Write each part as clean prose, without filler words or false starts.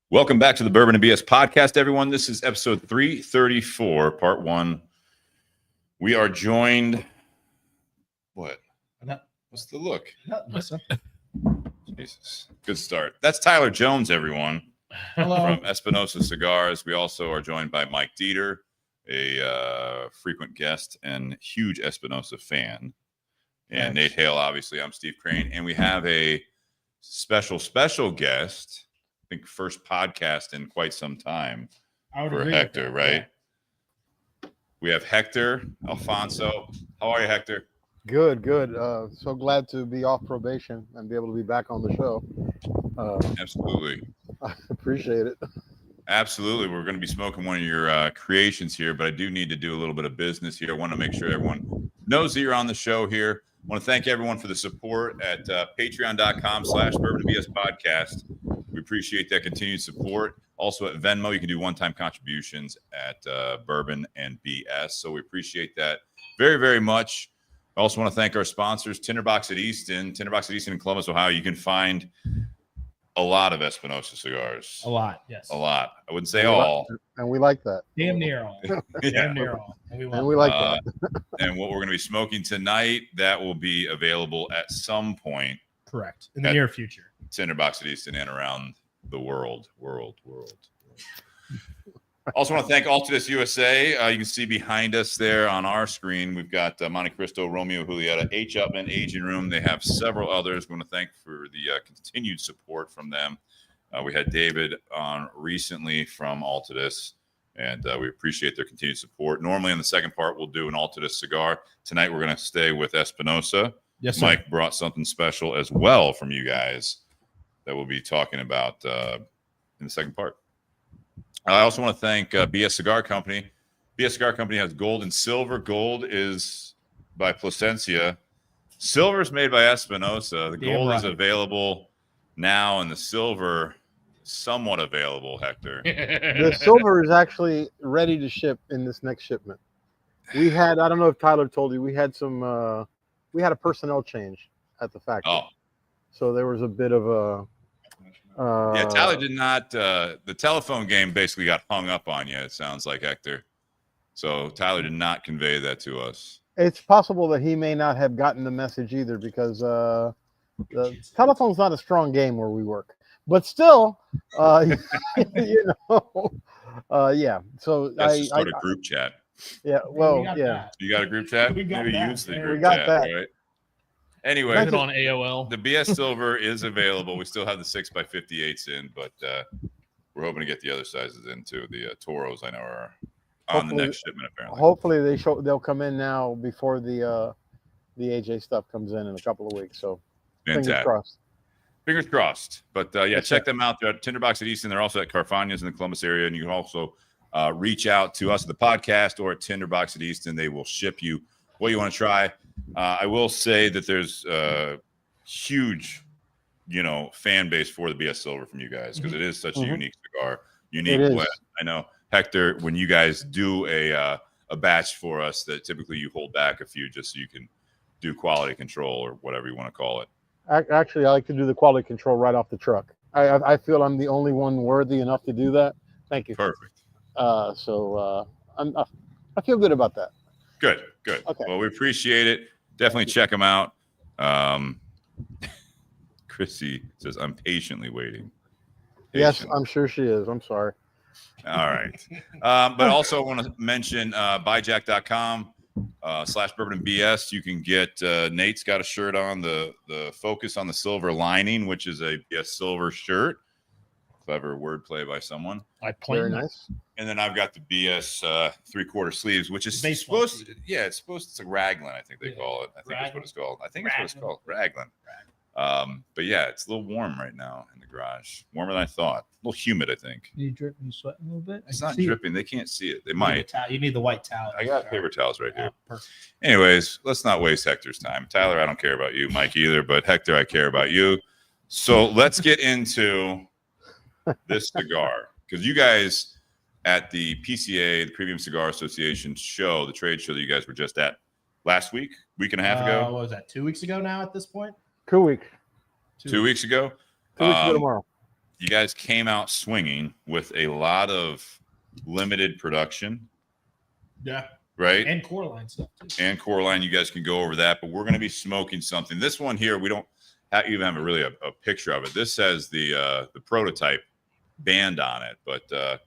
Welcome back to the Bourbon and BS podcast, everyone. This is episode 334, part 1. We are joined. What? What's the look? Listen. Jesus. Good start. That's Tyler Jones, everyone. Hello. From Espinosa Cigars. We also are joined by Mike Dieter, a frequent guest and huge Espinosa fan. And Nate Hale, obviously. I'm Steve Crane. And we have a special guest. I think first podcast in quite some time for Hector, right? Yeah. We have Hector, Alfonso. How are you, Hector? Good. So glad to be off probation and be able to be back on the show. Absolutely. I appreciate it. Absolutely. We're going to be smoking one of your creations here, but I do need to do a little bit of business here. I want to make sure everyone knows that you're on the show here. I want to thank everyone for the support at patreon.com/bourbonbs podcast. We appreciate that continued support. Also at Venmo, you can do one-time contributions at Bourbon and BS. So we appreciate that very, very much. I also want to thank our sponsors, Tinder Box at Easton. Tinder Box at Easton in Columbus, Ohio. You can find a lot of Espinosa cigars. A lot, yes. A lot. I wouldn't say all. And we like that. Damn near all. Yeah. Damn near all. And we like that. And what we're going to be smoking tonight, that will be available at some point. Correct. In the near future. Tinder Box at Easton and around the world. Also want to thank Altadis USA. You can see behind us there on our screen, we've got Monte Cristo, Romeo Julieta, H. Upman, Aging Room. They have several others. We want to thank for the continued support from them. We had David on recently from Altadis, and we appreciate their continued support. Normally in the second part, we'll do an Altadis cigar. Tonight, we're going to stay with Espinosa. Yes, sir. Mike brought something special as well from you guys that we'll be talking about in the second part. I also want to thank BS Cigar Company. BS Cigar Company has gold and silver. Gold is by Plasencia. Silver is made by Espinosa. The gold is available now, and the silver somewhat available, Hector. The silver is actually ready to ship in this next shipment. We had, I don't know if Tyler told you, we had a personnel change at the factory. Oh. So there was a bit of a... Tyler did not. The telephone game basically got hung up on you, it sounds like, Hector. So Tyler did not convey that to us. It's possible that he may not have gotten the message either because the telephone's not a strong game where we work. But still, you know, yeah. So I start a group chat. Yeah, well, yeah. That. You got a group chat? We got Maybe that. use the Yeah, group we got chat, that. right? Anyway, Put it on AOL. The BS Silver is available. We still have the 6x58s in, but we're hoping to get the other sizes into the Toros. I know are on the next shipment apparently. Hopefully they'll come in now before the AJ stuff comes in a couple of weeks. So Fantastic. Fingers crossed. But check them out. They're at Tinder Box at Easton. They're also at Carfagna's in the Columbus area, and you can also reach out to us at the podcast or at Tinder Box at Easton. They will ship you what you want to try. I will say that there's a huge, fan base for the BS Silver from you guys because it is such a unique cigar, unique blend. I know, Hector, when you guys do a batch for us, that typically you hold back a few just so you can do quality control or whatever you want to call it. Actually, I like to do the quality control right off the truck. I feel I'm the only one worthy enough to do that. Thank you. Perfect. I feel good about that. Good. Okay. Well, we appreciate it. Definitely check them out. Chrissy says, I'm patiently waiting. Yes, I'm sure she is. I'm sorry. All right. But also want to mention buyjack.com /bourbonbs. You can get Nate's got a shirt on, the focus on the silver lining, which is a BS Silver shirt. Clever wordplay by someone. Very nice. And then I've got the BS 3/4 sleeves, which is supposed to, it's like raglan, I think they call it. I think that's what it's called. Raglan. But yeah, it's a little warm right now in the garage. Warmer than I thought. A little humid, I think. You dripping, you sweating a little bit? It's not dripping. They can't see it. They might. You need the white towel. I got paper towels right here. Perfect. Anyways, let's not waste Hector's time. Tyler, I don't care about you. Mike either, but Hector, I care about you. So let's get into this cigar, because you guys at the PCA, the Premium Cigar Association show, the trade show that you guys were just at last week and a half ago. What was that, 2 weeks ago now at this point? 2 weeks. 2 weeks ago. 2 weeks ago tomorrow. you guys came out swinging with a lot of limited production. Yeah. Right. And core line stuff too. And core line, you guys can go over that, but we're going to be smoking something. This one here, we don't even have a picture of it. This says the prototype band on it, but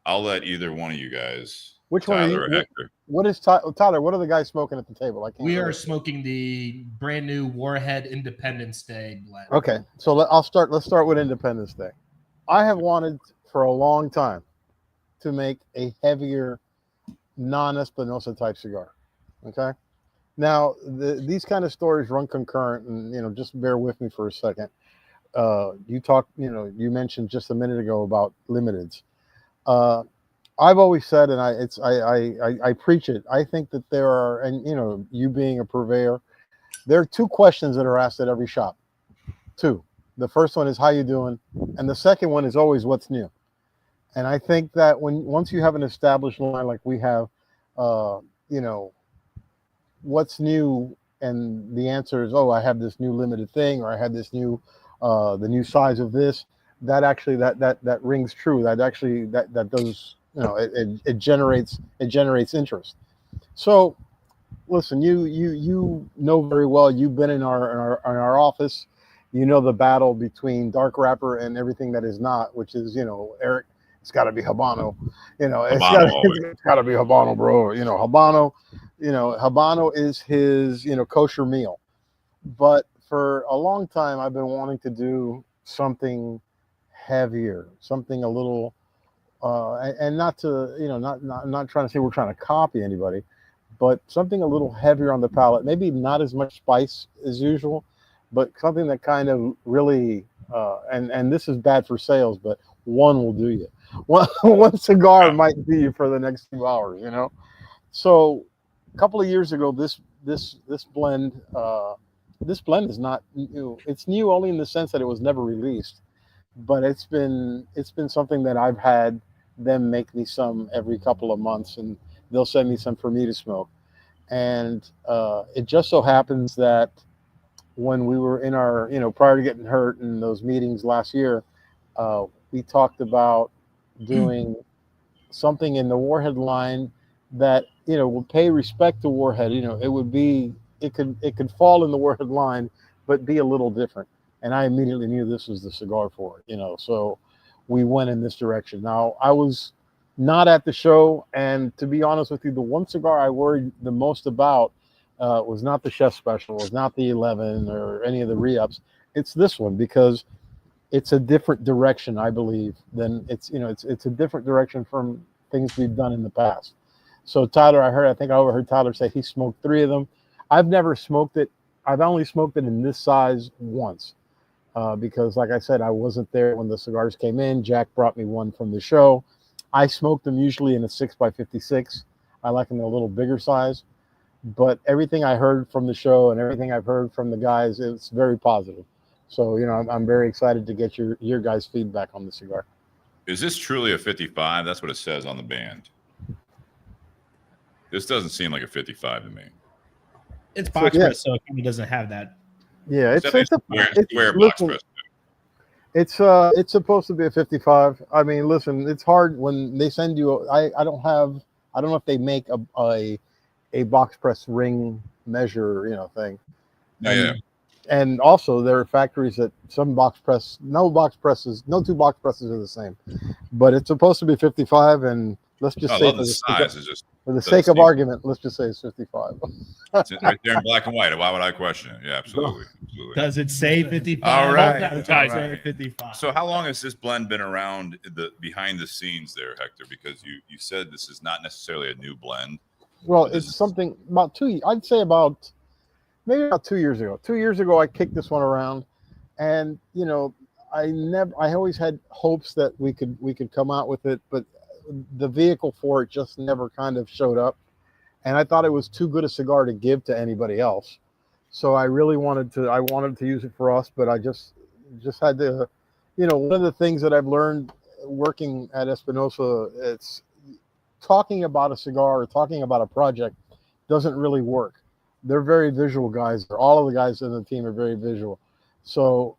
I'll let either one of you guys. Which Tyler one are you? or Hector? What is Tyler? What are the guys smoking at the table? I can't. We are smoking the brand new Warhead Independence Day blend. Okay, so let's start with Independence Day. I have wanted for a long time to make a heavier non-Espinosa type cigar. Okay, now these kind of stories run concurrent, and just bear with me for a second. You mentioned just a minute ago about limiteds. I've always said, and I preach it. I think that there are, and you being a purveyor, there are two questions that are asked at every shop. Two. The first one is how you doing, and the second one is always what's new. And I think that once you have an established line like we have, what's new, and the answer is, oh, I have this new limited thing, or I have this new, the new size of this. That actually that rings true. That actually that does. It generates interest. So, listen, you know very well. You've been in our office. You know the battle between dark wrapper and everything that is not, which is Eric. It's got to be Habano. It's got to be Habano, bro. Habano. Habano is his kosher meal. But for a long time, I've been wanting to do something heavier, something a little. And not to, not trying to say we're trying to copy anybody, but something a little heavier on the palate. Maybe not as much spice as usual, but something that kind of really, and this is bad for sales, but one will do you. One cigar might do you for the next 2 hours, So a couple of years ago, this blend is not new. It's new only in the sense that it was never released. But it's been something that I've had them make me some every couple of months, and they'll send me some for me to smoke. And it just so happens that when we were in our, prior to getting hurt in those meetings last year, we talked about doing something in the Warhead line that would pay respect to Warhead. It could fall in the Warhead line, but be a little different. And I immediately knew this was the cigar for it, so we went in this direction. Now, I was not at the show, and to be honest with you, the one cigar I worried the most about was not the Chef Special, was not the 11 or any of the re-ups. It's this one, because it's a different direction, I believe, than it's a different direction from things we've done in the past. So Tyler, I think I overheard Tyler say he smoked 3 of them. I've never smoked it. I've only smoked it in this size once. Because like I said, I wasn't there when the cigars came in. Jack brought me one from the show. I smoked them usually in a 6x56. I like them in a little bigger size. But everything I heard from the show and everything I've heard from the guys, it's very positive. So, I'm very excited to get your guys' feedback on the cigar. Is this truly a 55? That's what it says on the band. This doesn't seem like a 55 to me. It's box press, so it kind of doesn't have that. Yeah, it's square box press. It's supposed to be a 55. I mean, listen, it's hard when they send you. I don't know if they make a box press ring measure thing. And also there are factories that no two box presses are the same, but it's supposed to be 55. And let's just say for the sake of argument, let's just say it's 55. It's right there in black and white. Why would I question it? Yeah, absolutely. Does it say 55? All right. 55. So how long has this blend been around behind the scenes there, Hector? Because you said this is not necessarily a new blend. Well, it's something about I'd say maybe about 2 years ago. 2 years ago, I kicked this one around, and I always had hopes that we could come out with it, but the vehicle for it just never kind of showed up. And I thought it was too good a cigar to give to anybody else. So I really wanted to use it for us, but I just had to, one of the things that I've learned working at Espinosa, it's talking about a cigar or talking about a project doesn't really work. They're very visual guys. All of the guys in the team are very visual. So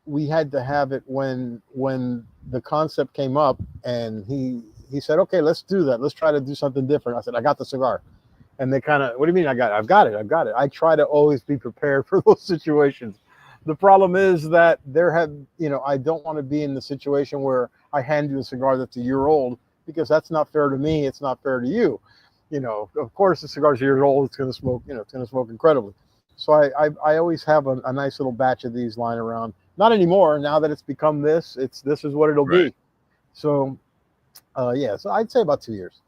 we had to have it when the concept came up, and he said, okay, let's do that. Let's try to do something different. I said, I got the cigar. And they kind of, what do you mean? I've got it. I try to always be prepared for those situations. The problem is that I don't want to be in the situation where I hand you a cigar that's a year old, because that's not fair to me. It's not fair to you. Of course, the cigar's a year old. It's going to smoke, it's going to smoke incredibly. So I always have a nice little batch of these lying around. Not anymore. Now that it's become this is what it'll be. So, so I'd say about 2 years.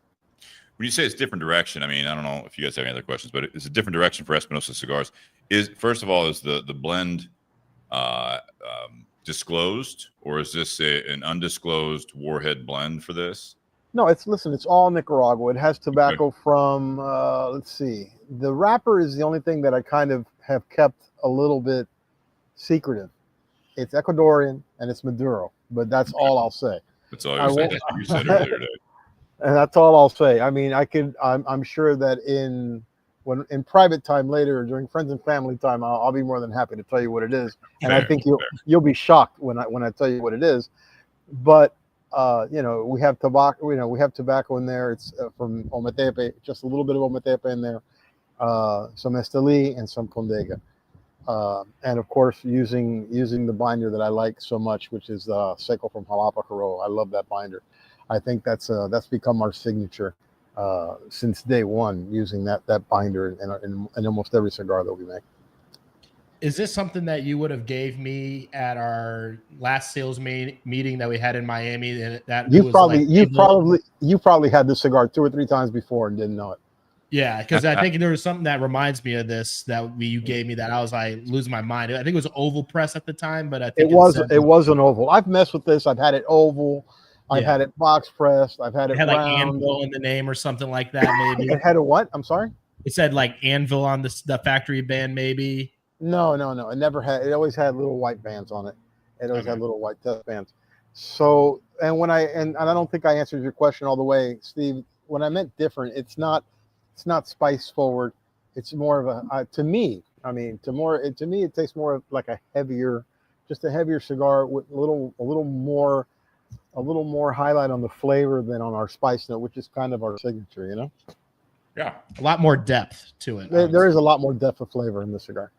When you say it's different direction, I mean, I don't know if you guys have any other questions, but it's a different direction for Espinosa Cigars. First of all, is the blend disclosed, or is this an undisclosed Warhead blend for this? No, it's all Nicaragua. It has tobacco from, let's see. The wrapper is the only thing that I kind of have kept a little bit secretive. It's Ecuadorian and it's Maduro, but that's all I'll say. That's all you said earlier today. And that's all I'll say. I mean, I'm sure that in private time later, during friends and family time, I'll be more than happy to tell you what it is. And I think you'll be shocked when I tell you what it is. But we have tobacco. We have tobacco in there. It's from Ometepe, just a little bit of Ometepe in there, some Esteli and some Condega, and of course using the binder that I like so much, which is Seco from Jalapa Corojo. I love that binder. I think that's become our signature since day one, using that binder in almost every cigar that we make. Is this something that you would have gave me at our last sales meeting that we had in Miami? That you probably had this cigar 2 or 3 times before and didn't know it. Yeah, because I think there was something that reminds me of this that you gave me that I was like losing my mind. I think it was oval press at the time, but I think it was an oval. I've messed with this. I've had it oval. I've had it box pressed. I've had it had round. Like Anvil in the name or something like that. Maybe it had a what? I'm sorry. It said like Anvil on the factory band, maybe. No. It never had. It always had little white bands on it. It always had little white test bands. So, and I don't think I answered your question all the way, Steve. When I meant different, it's not spice forward. It's more of a to me. I mean, to me, it tastes more of like a heavier cigar with a little more highlight on the flavor than on our spice note, which is kind of our signature. Yeah, a lot more depth to it. There is a lot more depth of flavor in the cigar.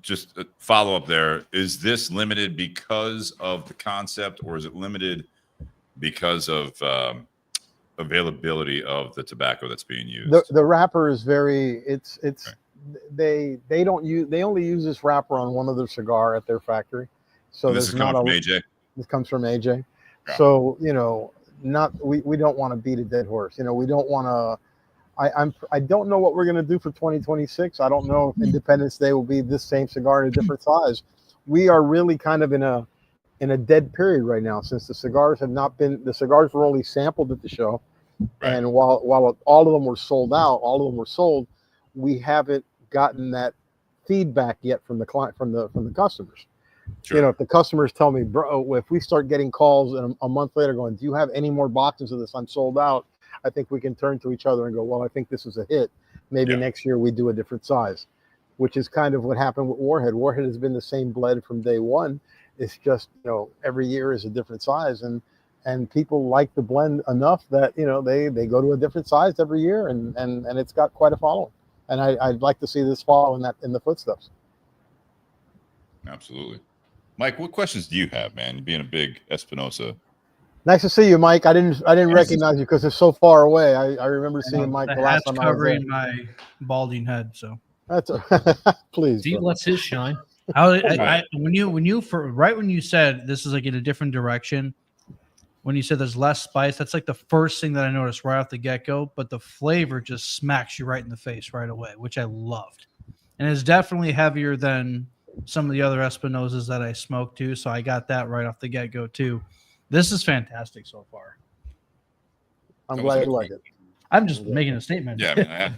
Just a follow up there. Is this limited because of the concept, or is it limited because of availability of the tobacco that's being used? The wrapper is very. They only use this wrapper on one other cigar at their factory. So and this is coming from AJ. This comes from AJ. Yeah. So we don't want to beat a dead horse. We don't want to. I don't know what we're going to do for 2026. I don't know if Independence Day will be this same cigar in a different size. We are really kind of in a dead period right now, since the cigars were only sampled at the show. Right. And while all of them were sold out, we haven't gotten that feedback yet from the client, from the customers. Sure. If the customers tell me, bro, if we start getting calls and a month later going, do you have any more boxes of this? I'm sold out. I think we can turn to each other and go, well, I think this is a hit. Maybe next year we do a different size, which is kind of what happened with Warhead. Warhead has been the same blend from day one. It's just, every year is a different size, and people like the blend enough that, they go to a different size every year, and it's got quite a following. And I'd like to see this follow in the footsteps. Absolutely. Mike, what questions do you have, man? Being a big Espinosa. Nice to see you, Mike. I didn't recognize you because it's so far away. I remember seeing Mike the last time I was there. Covering my balding head, so that's please. Steve lets his shine. When you said this is like in a different direction, when you said there's less spice, that's like the first thing that I noticed right off the get-go. But the flavor just smacks you right in the face right away, which I loved, and it's definitely heavier than some of the other Espinosas that I smoked too. So I got that right off the get-go too. This is fantastic so far. I'm glad you like it. I'm just making a statement. Yeah,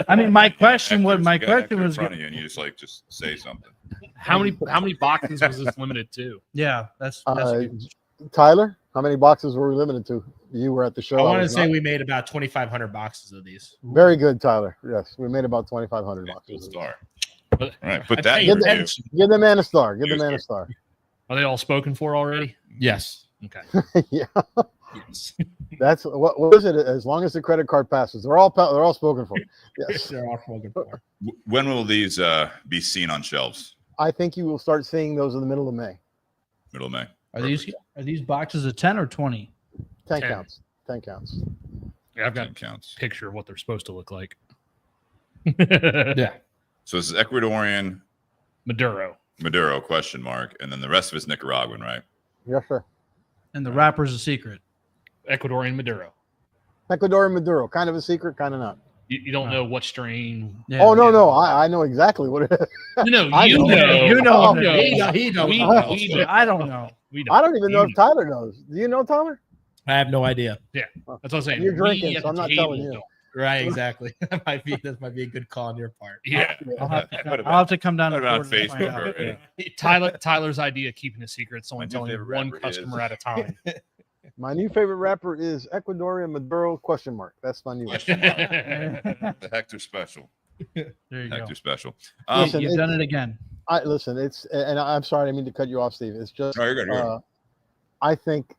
I mean, my question was, in front of you, and you just say something. How many boxes was this limited to? Yeah, that's Tyler. How many boxes were we limited to? You were at the show. I want to say we made about 2,500 boxes of these. Very good, Tyler. Yes, we made about 2,500 boxes. Good star. All right, put that Give in the, review. give the man a star. Give the man a star. Are they all spoken for already? Yes. Okay. Yeah, Yes. that's what is it? As long as the credit card passes, they're all spoken for. Yes, They're all spoken for. When will these be seen on shelves? I think you will start seeing those in the middle of May. Middle of May. Are these boxes of 10 or 20? 10 10. counts. 10 counts. Yeah, I've got 10 counts. a picture of what they're supposed to look like. Yeah. So this is Ecuadorian Maduro. Maduro ? And then the rest of it's Nicaraguan, right? Yes, sir. And the wrapper's a secret. Ecuadorian Maduro. Ecuadorian Maduro, kind of a secret, kind of not. You don't know what strain. Yeah, Oh no, I know exactly what it is. You know. I know. You know. Oh, He knows. We know. I don't know. We know. I don't even know You if Tyler knows. Do you know, Tyler? I have no idea. That's what I'm saying. You're drinking, We at so I'm the not table telling you. don't. Right, exactly. That might be a good call on your part. Yeah. I'll have Put to, it I'll have to come down Put to it on Florida to find Facebook. out. Or, Tyler's idea of keeping a secret is only What's your telling favorite one rapper customer is? at a time. My new favorite rapper is Ecuadorian Maduro ? That's my new one. the Hector special. There you go. Hector special. Listen, You've done it again. Listen, and I'm sorry, I didn't mean to cut you off, Steve. It's just No, you're good, you're good. I think,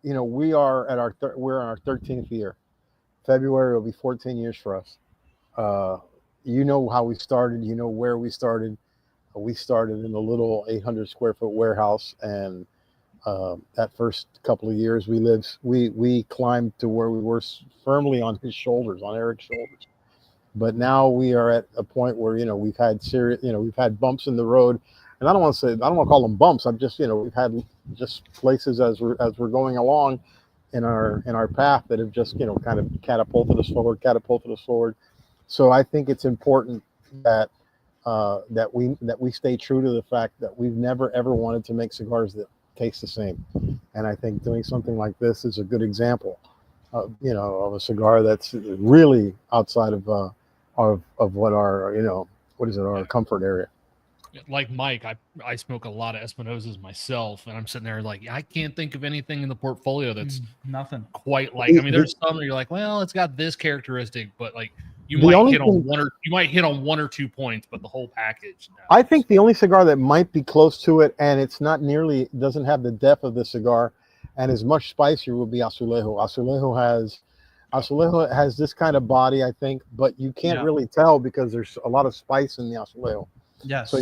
we are at we're in our 13th year. February will be 14 years for us. You know how we started. You know where we started. We started in a little 800 square foot warehouse, and that first couple of years we climbed to where we were firmly on his shoulders, on Eric's shoulders. But now we are at a point where we've had we've had bumps in the road, and I don't want to call them bumps. I'm just we've had just places as we're going along in our path that have just kind of catapulted us forward. So I think it's important that we stay true to the fact that we've never ever wanted to make cigars that taste the same, and I think doing something like this is a good example of a cigar that's really outside of what our our comfort area. Like Mike, I smoke a lot of Espinosas myself, and I'm sitting there like, I can't think of anything in the portfolio that's Nothing. quite like. I mean, there's some where you're like, well, it's got this characteristic, but like you might hit on one or 2 points, but the whole package. No. I think the only cigar that might be close to it, and it's not nearly, doesn't have the depth of the cigar, and is much spicier, would be Azulejo. Azulejo has this kind of body, I think, but you can't really tell because there's a lot of spice in the Azulejo. Yes. So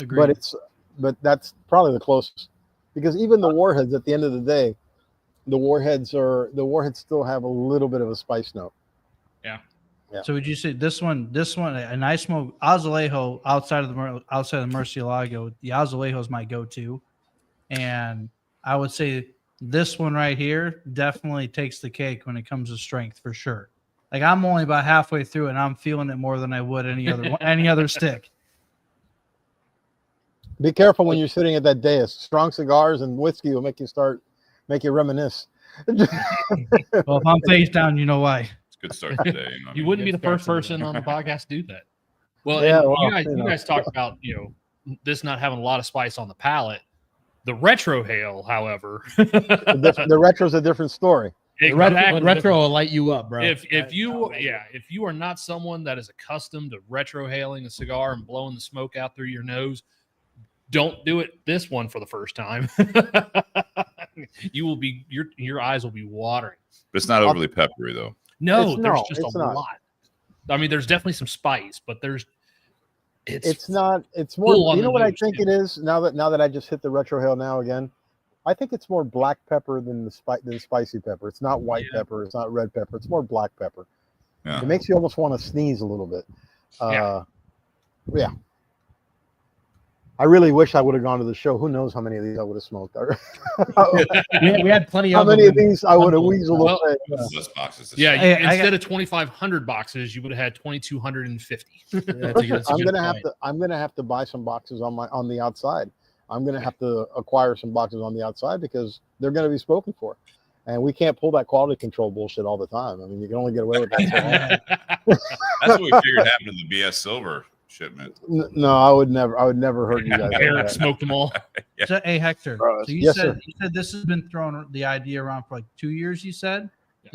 Agreed. but that's probably the closest, because even the Warheads, at the end of the day, the Warheads still have a little bit of a spice note. Yeah. So would you say this one, and I smoke Azulejo outside of the Murcielago. The Azulejo is my go-to, and I would say this one right here definitely takes the cake when it comes to strength, for sure. Like, I'm only about halfway through, and I'm feeling it more than I would any other stick. Be careful when you're sitting at that dais. Strong cigars and whiskey will make you reminisce. Well, if I'm face down, you know why. It's a good start today. You wouldn't be the first person on the podcast to do that. Well, Yeah, you guys talked about this not having a lot of spice on the palate. The retro hail, however, The retro's a different story. exactly. Retro will light you up, bro. If you are not someone that is accustomed to retro hailing a cigar and blowing the smoke out through your nose, don't do it this one for the first time. You will be your eyes will be watering. But it's not overly peppery though. No, there's no, just it's a not. lot. I mean, there's definitely some spice, but It's not. It's more. full on You know the what I nose, think too. it is. Now that I just hit the retro hail now again, I think it's more black pepper than spicy pepper. It's not white pepper. It's not red pepper. It's more black pepper. Yeah. It makes you almost want to sneeze a little bit. Yeah. I really wish I would have gone to the show. Who knows how many of these I would have smoked? we had plenty How of many of them. these I would have weaseled Well, away. Less boxes. to Yeah, ship. Hey, instead of 2,500 boxes, you would have had 2,250. I'm gonna have to buy some boxes on the outside. I'm gonna have to acquire some boxes on the outside because they're gonna be spoken for, and we can't pull that quality control bullshit all the time. I mean, you can only get away with that. That's what we figured happened to the BS Silver shipment. No, I would never hurt you guys. like Eric that. smoked them all. So, hey, Hector. So you Yes, said sir. this has been thrown the idea around for like 2 years. You said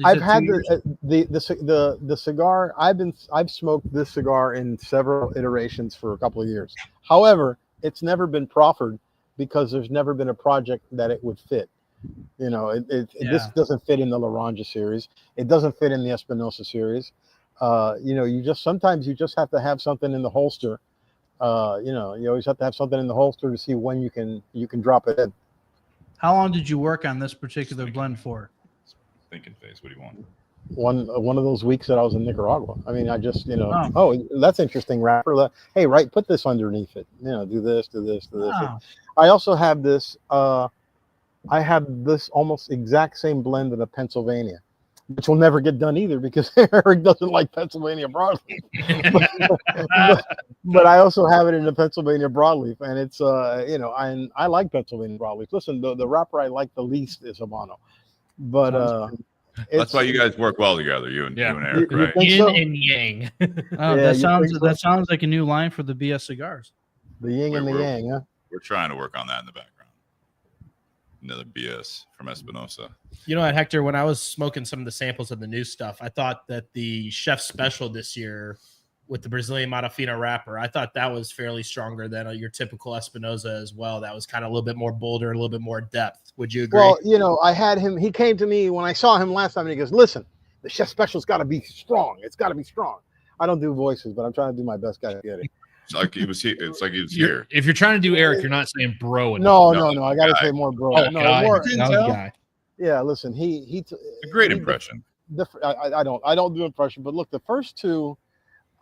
I've had the cigar. I've smoked this cigar in several iterations for a couple of years. However, it's never been proffered because there's never been a project that it would fit. You know, this doesn't fit in the Laranja series. It doesn't fit in the Espinosa series. You know, sometimes you just have to have something in the holster. You know, you always have to have something in the holster to see when you can drop it in. How long did you work on this particular blend for? Thinking face. What do you want? One of those weeks that I was in Nicaragua. I mean, I just, you know, oh, that's interesting, wrapper. Hey, right, put this underneath it. You know, do this. Oh. I also have this. I have this almost exact same blend in a Pennsylvania, which will never get done either because Eric doesn't like Pennsylvania broadleaf. but I also have it in the Pennsylvania broadleaf, and it's you know, I like Pennsylvania broadleaf. Listen, the wrapper I like the least is Habano, but that's why you guys work well together, you and Eric, right? Yin and yang. That sounds like a new line for the BS cigars. The yin and the yang, huh? We're trying to work on that in the background. Another BS from Espinosa. You know what, Hector? When I was smoking some of the samples of the new stuff, I thought that the Chef Special this year with the Brazilian Matafina wrapper, I thought that was fairly stronger than your typical Espinosa as well. That was kind of a little bit more bolder, a little bit more depth. Would you agree? Well, you know, I had him. He came to me when I saw him last time, and he goes, "Listen, the Chef Special's got to be strong. It's got to be strong." I don't do voices, but I'm trying to do my best guy to get it. It's like he was here. It's like he was here. If you're trying to do Eric, you're not saying bro. No. I got to say more bro. Oh, no, guy. more Guy. Yeah, listen, A great impression. I don't do impression, but look, the first two,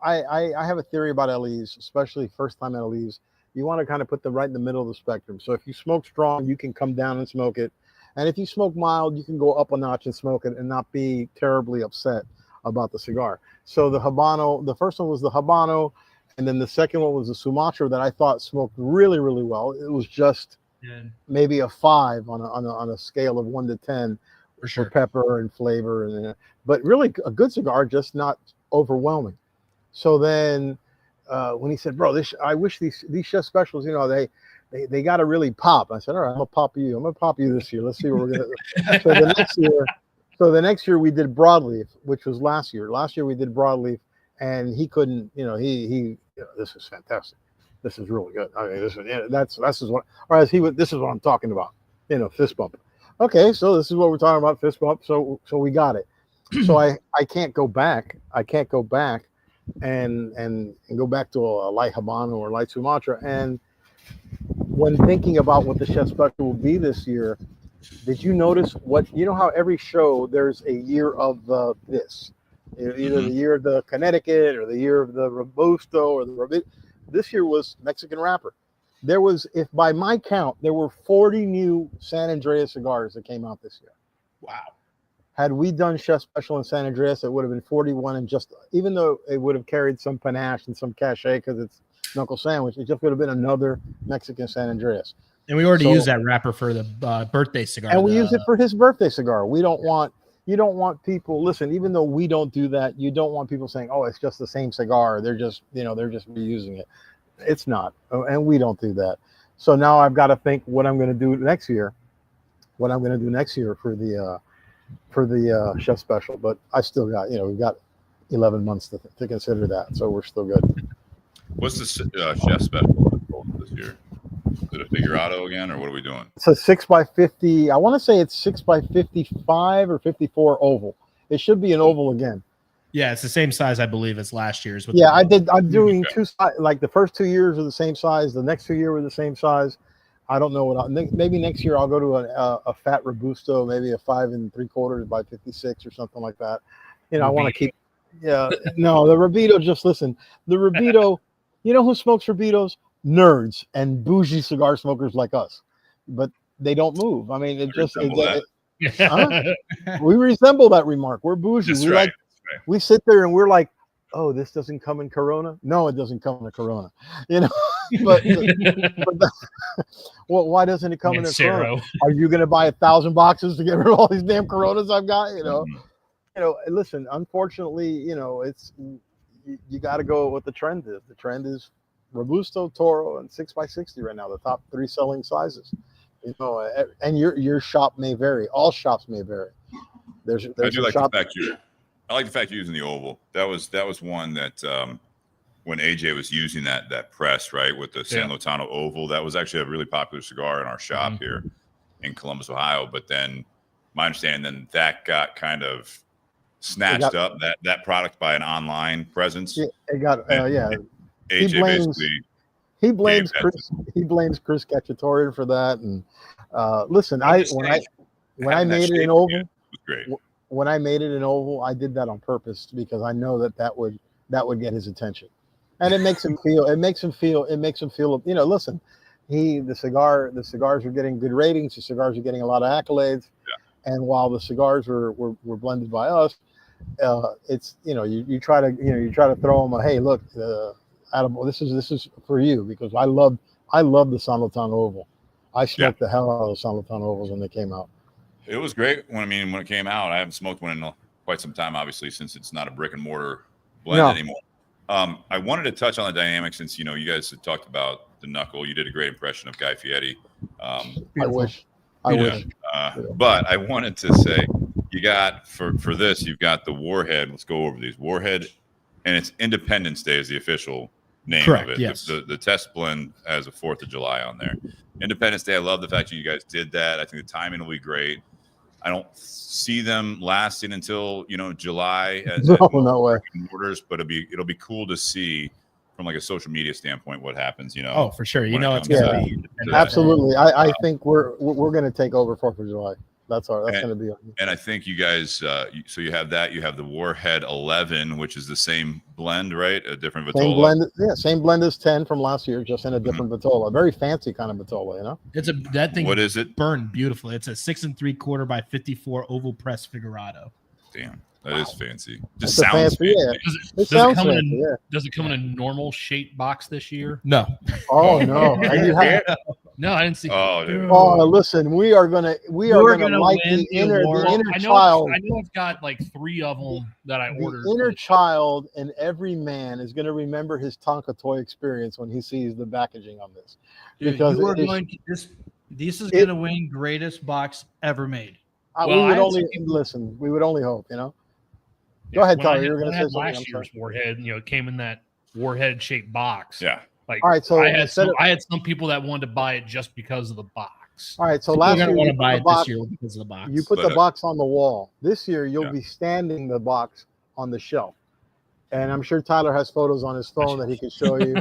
I have a theory about LEs, especially first time LEs. You want to kind of put them right in the middle of the spectrum. So if you smoke strong, you can come down and smoke it, and if you smoke mild, you can go up a notch and smoke it and not be terribly upset about the cigar. So the Habano, the first one was the Habano, and then the second one was the Sumatra that I thought smoked really, really well. It was just maybe a 5 on a scale of 1 to 10 for pepper and flavor, but really a good cigar, just not overwhelming. So then when he said, "Bro, I wish these Chef Specials, you know, they got to really pop." I said, "All right, I'm gonna pop you. I'm gonna pop you this year. Let's see what we're gonna." So the next year we did broadleaf, which was last year. Last year we did broadleaf, and he couldn't. You know, he this is fantastic. This is really good. I mean, this is what. Or as this is what I'm talking about. You know, fist bump. Okay, so this is what we're talking about, fist bump. So we got it. So I can't go back. I can't go back and go back to a light Habano or light Sumatra. And when thinking about what the Chef Special will be this year, did you notice you know how every show there's a year of this, either the year of the Connecticut or the year of the Robusto or the this year was Mexican wrapper. There was, if by my count, there were 40 new San Andreas cigars that came out this year. Wow. Had we done Chef Special in San Andreas, it would have been 41, and just, even though it would have carried some panache and some cachet because it's knuckle sandwich, it just would have been another Mexican San Andreas. And we already used that wrapper for the birthday cigar. And we used it for his birthday cigar. You don't want people, listen, even though we don't do that, you don't want people saying, "Oh, it's just the same cigar. They're just reusing it." It's not. And we don't do that. So now I've got to think what I'm going to do next year. What I'm going to do next year for the Chef Special. But I still got, we've got 11 months to consider that. So we're still good. What's the Chef Special this year? Is it a figurado again, or what are we doing? It's a 6x50. I want to say it's 6x55 or 54 oval. It should be an oval again. Yeah, it's the same size, I believe, as last year's. Yeah, I'm doing two, like the first 2 years are the same size. The next 2 years were the same size. I don't know maybe next year I'll go to a fat Robusto, maybe a 5 3/4 by 56 or something like that. I want to keep. Yeah, no, the Rubito. Just listen, the Rubito. You know who smokes Rubitos? Nerds and bougie cigar smokers like us, but they don't move. I mean, we resemble that remark. We're bougie. That's right. We sit there and we're like, "Oh, this doesn't come in Corona." No, it doesn't come in a Corona. But well, why doesn't it come in a Corona? Are you going to buy 1,000 boxes to get rid of all these damn Coronas I've got? Listen. Unfortunately, it's you got to go with what the trend is. The trend is Robusto, Toro, and 6x60 right now. The top 3 selling sizes. And your shop may vary. All shops may vary. There's I do some like shop. the fact I like the fact you're using the oval. That was one that when AJ was using that press, right, with the San Lotano oval, that was actually a really popular cigar in our shop here in Columbus, Ohio. But then my understanding, then that got kind of snatched up, that product, by an online presence. Yeah, it got AJ he blames Chris Cacciatore for that. And listen, when I made it in oval, it was great. When I made it in oval, I did that on purpose because I know that would get his attention, and it makes him feel. Listen, the cigars are getting good ratings. The cigars are getting a lot of accolades, and while the cigars were blended by us, it's you try to throw them a, hey, look, this is for you, because I love the San Lotano oval. I smoked the hell out of the San Lotano ovals when they came out. It was great when it came out. I haven't smoked one in quite some time, obviously, since it's not a brick and mortar blend anymore. I wanted to touch on the dynamic, since you guys had talked about the knuckle. You did a great impression of Guy Fieri. I wish. But I wanted to say, you got for this, you've got the Warhead. Let's go over these. Warhead, and it's Independence Day is the official name of it. Yes. The test blend has a 4th of July on there. Independence Day. I love the fact that you guys did that. I think the timing will be great. I don't see them lasting until July. No way. Orders, but it'll be cool to see from like a social media standpoint what happens. Oh, for sure. It's going to be absolutely. I think we're going to take over 4th of July. That's going to be. And I think you guys. So you have that. You have the Warhead 11, which is the same blend, right? A different Vitola. Same blend as 10 from last year, just in a different Vitola. Very fancy kind of Vitola, It's that thing. What is it? Burned beautifully. It's a 6 3/4 by 54 oval press Figurado. Damn, that is fancy. Just sounds fancy. Does it come in a normal shaped box this year? No. Oh no. No, I didn't see. Oh, dude. Listen, we are gonna light the inner child. I know I've got like 3 of them that I ordered. The inner child in every man is going to remember his Tonka toy experience when he sees the packaging on this. Because this is going to win greatest box ever made. We would only hope, Go ahead, Tyler. You were going to say something. Last year's Warhead, came in that Warhead shaped box. Yeah. Like, all right, so I had some people that wanted to buy it just because of the box. All right, so last year want to buy it this year because of the box. You put the box on the wall. This year you'll be standing the box on the shelf, and I'm sure Tyler has photos on his phone that he can show you.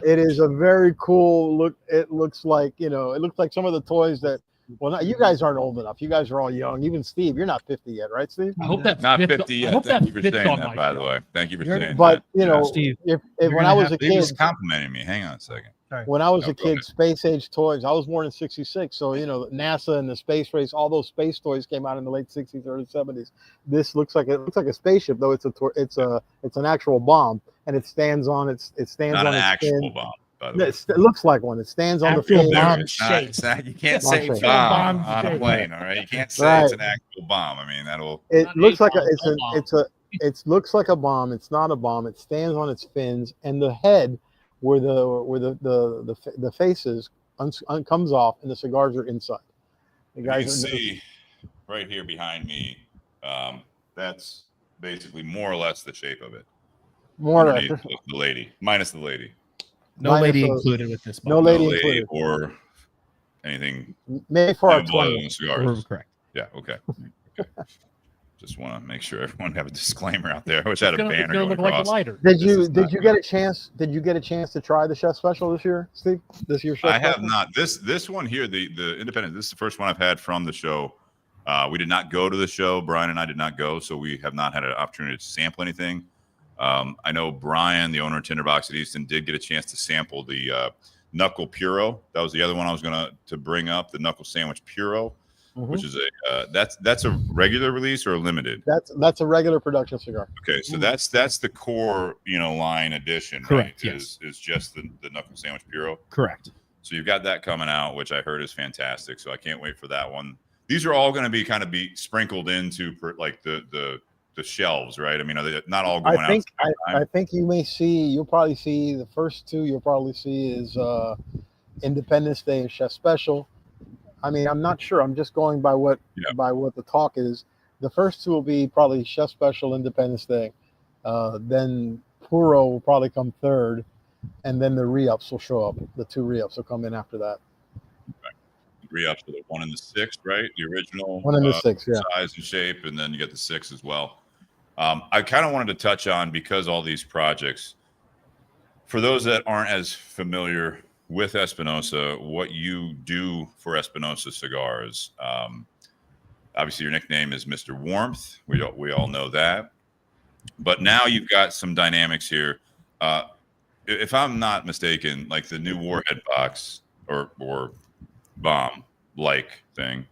It is a very cool look. It looks like some of the toys that. Well, you guys aren't old enough. You guys are all young. Even Steve, you're not 50 yet, right, Steve? I hope that's not 50 yet. Thank you for saying that, by the way. Thank you for saying that. But Steve, if when I was a kid, he's complimenting me. Hang on a second. When I was a kid, space age toys. I was born in '66, so NASA and the space race, all those space toys came out in the late '60s, early '70s. This looks like a spaceship, though it's an actual bomb, and it stands on its not an actual bomb. It looks like one. It stands on the fin. You can't say bomb on a plane, all right? You can't say it's an actual bomb. I mean, that'll. It looks like it looks like a bomb. It's not a bomb. It stands on its fins, and the head, where the faces comes off, and the cigars are inside. You can see right here behind me. That's basically more or less the shape of it. More or less. The lady, minus the lady. No lady included with this. No lady included. Or anything. Maybe for our 20. Correct. Yeah. Okay. Just want to make sure everyone have a disclaimer out there. I wish I had a banner going look across. like a lighter. Did you get a chance? Did you get a chance to try the Chef Special this year, Steve? This year's Chef I have Special? not. This one here, the Independent. This is the first one I've had from the show. We did not go to the show. Brian and I did not go, so we have not had an opportunity to sample anything. I know Brian, the owner of Tinder Box at Easton, did get a chance to sample the Knuckle Puro. That was the other one I was going to bring up, the Knuckle Sandwich Puro, which is that's a regular release or a limited? That's a regular production cigar. Okay, so that's the core line edition, correct? Right? Yes. Is just the Knuckle Sandwich Puro. Correct. So you've got that coming out, which I heard is fantastic. So I can't wait for that one. These are all going to be sprinkled into like the shelves, right? I mean, are they not all going out? I think you'll probably see the first 2 you'll probably see is Independence Day and Chef Special. I mean, I'm not sure. I'm just going by what the talk is. The first two will be probably Chef Special Independence Day. Then Puro will probably come third, and then the re-ups will show up. The two re-ups will come in after that. Re-ups with the 1 and the 6, right? The original 1 and the 6, yeah. size and shape, and then you get the 6 as well. I kind of wanted to touch on, because all these projects, for those that aren't as familiar with Espinosa, what you do for Espinosa Cigars. Obviously, your nickname is Mr. Warmth. We all know that. But now you've got some dynamics here. If I'm not mistaken, like the new Warhead box or bomb-like thing,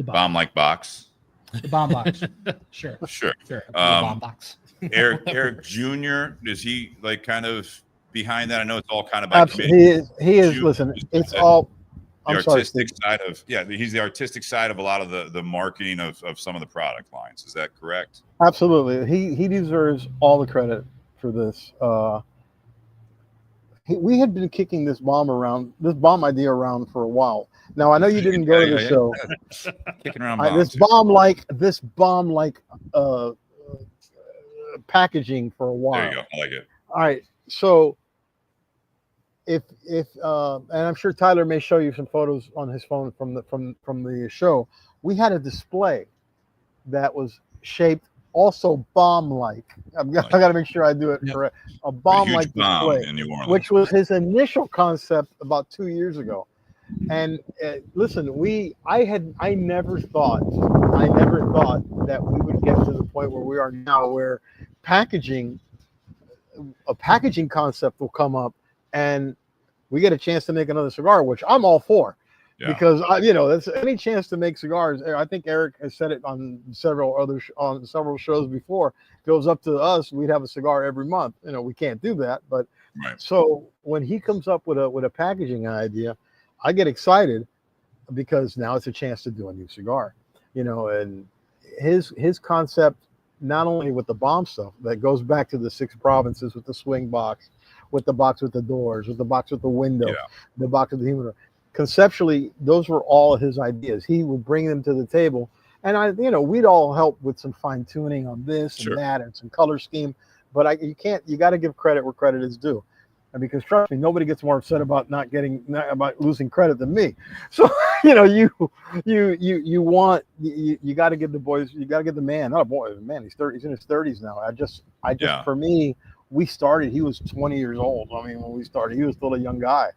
bomb-like box. The bomb box. Sure. The bomb box. Eric Jr., is he like kind of behind that? I know it's all kind of by committee. He is. Listen, it's all the artistic side of he's the artistic side of a lot of the marketing of some of the product lines. Is that correct? Absolutely. He deserves all the credit for this. We had been kicking this bomb idea around for a while. Now I know you didn't go to the show. Kicking around bombs. This bomb like packaging for a while. There you go. I like it. All right. So if and I'm sure Tyler may show you some photos on his phone from the show. We had a display that was shaped also bomb-like. I got to make sure I do it correct. A bomb-like display, which was his initial concept about 2 years ago. And listen, I never thought that we would get to the point where we are now, where a packaging concept will come up and we get a chance to make another cigar, which I'm all for. Because that's any chance to make cigars. I think Eric has said it on several shows before. If it was up to us, we'd have a cigar every month. We can't do that, but so when he comes up with a packaging idea, I get excited because now it's a chance to do a new cigar. And his concept, not only with the bomb stuff that goes back to the 6 provinces with the swing box, with the box with the doors, with the box with the window, the box with the humidor. Conceptually, those were all his ideas. He would bring them to the table, and we'd all help with some fine tuning on this and that and some color scheme. But you got to give credit where credit is due, and because trust me, nobody gets more upset about about losing credit than me. So you got to give the boys, you got to give the man, not a boy, man. He's in his 30s now. I just for me, we started. He was 20 years old. I mean, when we started, he was still a young guy.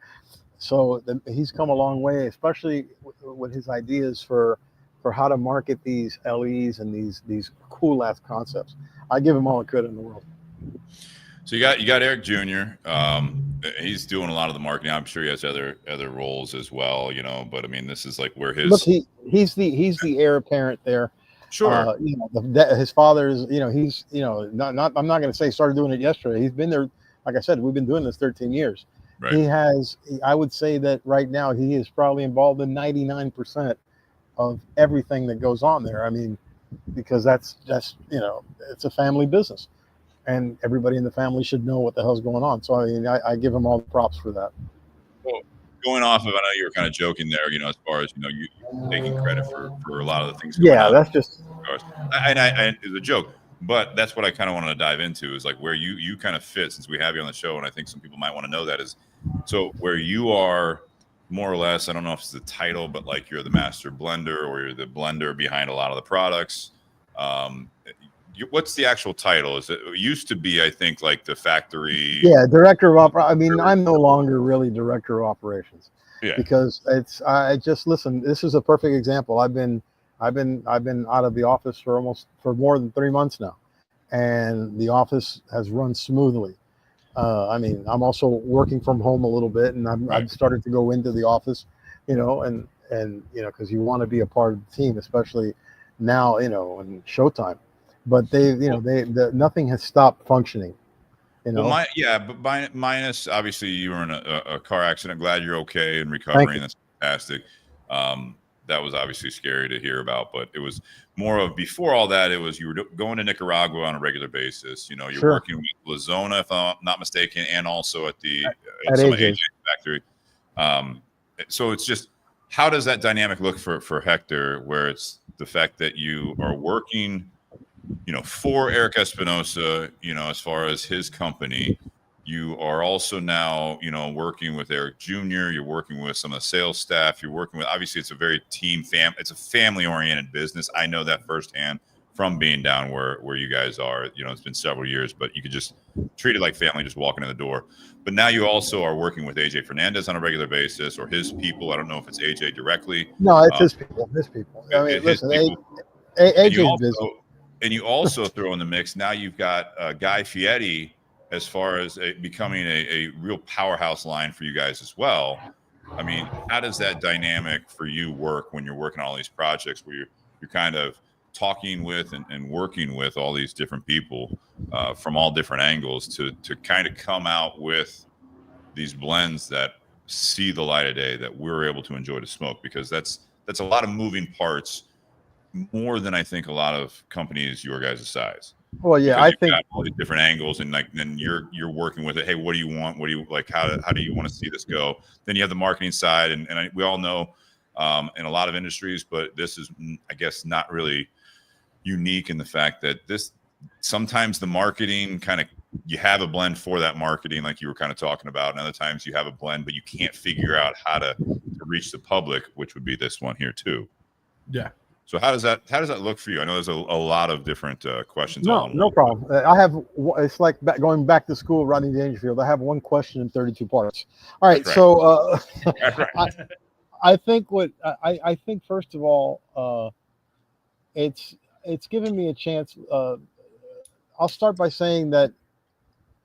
So he's come a long way, especially with his ideas for how to market these LEs and these cool ass concepts. I give him all the credit in the world. So you got Eric Jr. He's doing a lot of the marketing. I'm sure he has other roles as well, But I mean, this is like where his he's the heir apparent there. Sure. His father is. He's. Not. I'm not going to say started doing it yesterday. He's been there. Like I said, we've been doing this 13 years. Right. He has. I would say that right now he is probably involved in 99% of everything that goes on there. I mean, because that's it's a family business, and everybody in the family should know what the hell's going on. So I mean, I give him all the props for that. Well, going off of, I know you were kind of joking there, as far as you taking credit for a lot of the things. That's just. And it's a joke. But that's what I kind of wanted to dive into, is like where you kind of fit, since we have you on the show, and I think some people might want to know that, is so where you are more or less, I don't know if it's the title, but like you're the master blender or you're the blender behind a lot of the products. What's the actual title? It used to be, I think, like the factory. Yeah, director of operations. I mean, I'm no longer really director of operations. Yeah. Because I just listen. This is a perfect example. I've been out of the office for more than 3 months now, and the office has run smoothly. I mean, I'm also working from home a little bit, and I've started to go into the office, and because you want to be a part of the team, especially now, in showtime. But nothing has stopped functioning. Well, but minus obviously you were in a car accident. Glad you're okay and recovering. That's fantastic. That was obviously scary to hear about, but it was more of, before all that, it was you were going to Nicaragua on a regular basis. You're working with La Zona, if I'm not mistaken, and also at the AJ factory. So it's just how does that dynamic look for Hector, where it's the fact that you are working, for Eric Espinosa, as far as his company, you are also now, working with Eric Jr., you're working with some of the sales staff, you're working with, obviously it's a very it's a family oriented business. I know that firsthand from being down where you guys are. It's been several years, but you could just treat it like family, just walking in the door. But now you also are working with AJ Fernandez on a regular basis, or his people. I don't know if it's AJ directly. No, it's his people. His people. I mean, listen, AJ's busy. And you also throw in the mix. Now you've got Guy Fieri as far as becoming a real powerhouse line for you guys as well. I mean, how does that dynamic for you work when you're working on all these projects where you're kind of talking with and working with all these different people from all different angles to kind of come out with these blends that see the light of day that we're able to enjoy to smoke? Because that's a lot of moving parts, more than I think a lot of companies your guys' size. Well, yeah, I think all these different angles, and then you're working with it. Hey, what do you want? What do you like? How do you want to see this go? Then you have the marketing side, and we all know in a lot of industries, but this is, I guess, not really unique in the fact that this sometimes the marketing kind of, you have a blend for that marketing, like you were kind of talking about, and other times you have a blend, but you can't figure out how to reach the public, which would be this one here too. Yeah. So how does that look for you? I know there's a lot of different questions. No problem. I have, it's like going back to school, Rodney Dangerfield. I have one question in 32 parts. All right. So I think I think first of all, it's given me a chance. I'll start by saying that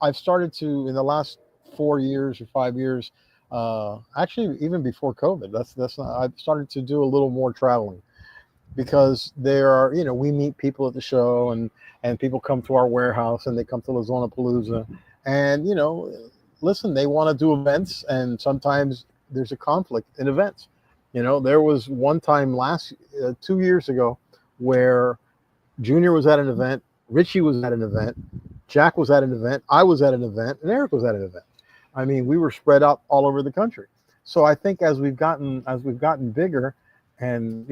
I've started to, in the last 4 years or 5 years, actually even before COVID, I've started to do a little more traveling. Because there are, we meet people at the show, and people come to our warehouse, and they come to La Zona Palooza, and listen, they want to do events, and sometimes there's a conflict in events. There was one time 2 years ago where Junior was at an event, Richie was at an event, Jack was at an event, I was at an event, and Eric was at an event. I mean, we were spread out all over the country. So I think as we've gotten bigger, and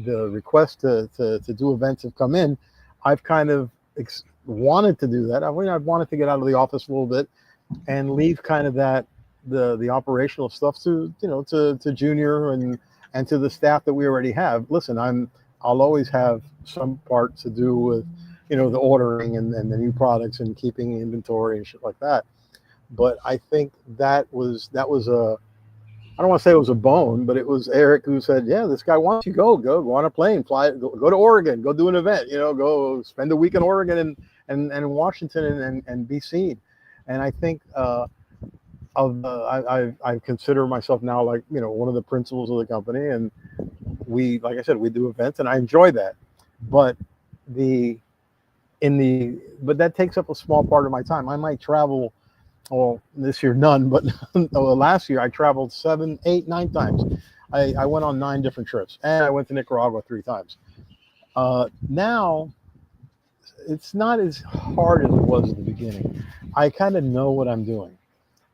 the request to do events have come in, I've kind of wanted to do that. I wanted to get out of the office a little bit and leave kind of that the operational stuff to Junior and to the staff that we already have. Listen, I'll always have some part to do with the ordering and the new products and keeping inventory and shit like that. But I think that was a, I don't want to say it was a bone, but it was Eric who said, yeah, this guy wants you, go on a plane, fly, go to Oregon, go do an event, go spend a week in Oregon and Washington and be seen. And I think I consider myself now like, one of the principals of the company, and we, like I said, we do events, and I enjoy that. But but that takes up a small part of my time. I might travel. Well, this year none, but last year I traveled 7, 8, 9 times. I went on 9 different trips, and I went to Nicaragua 3 times. Now it's not as hard as it was at the beginning. I kind of know what I'm doing.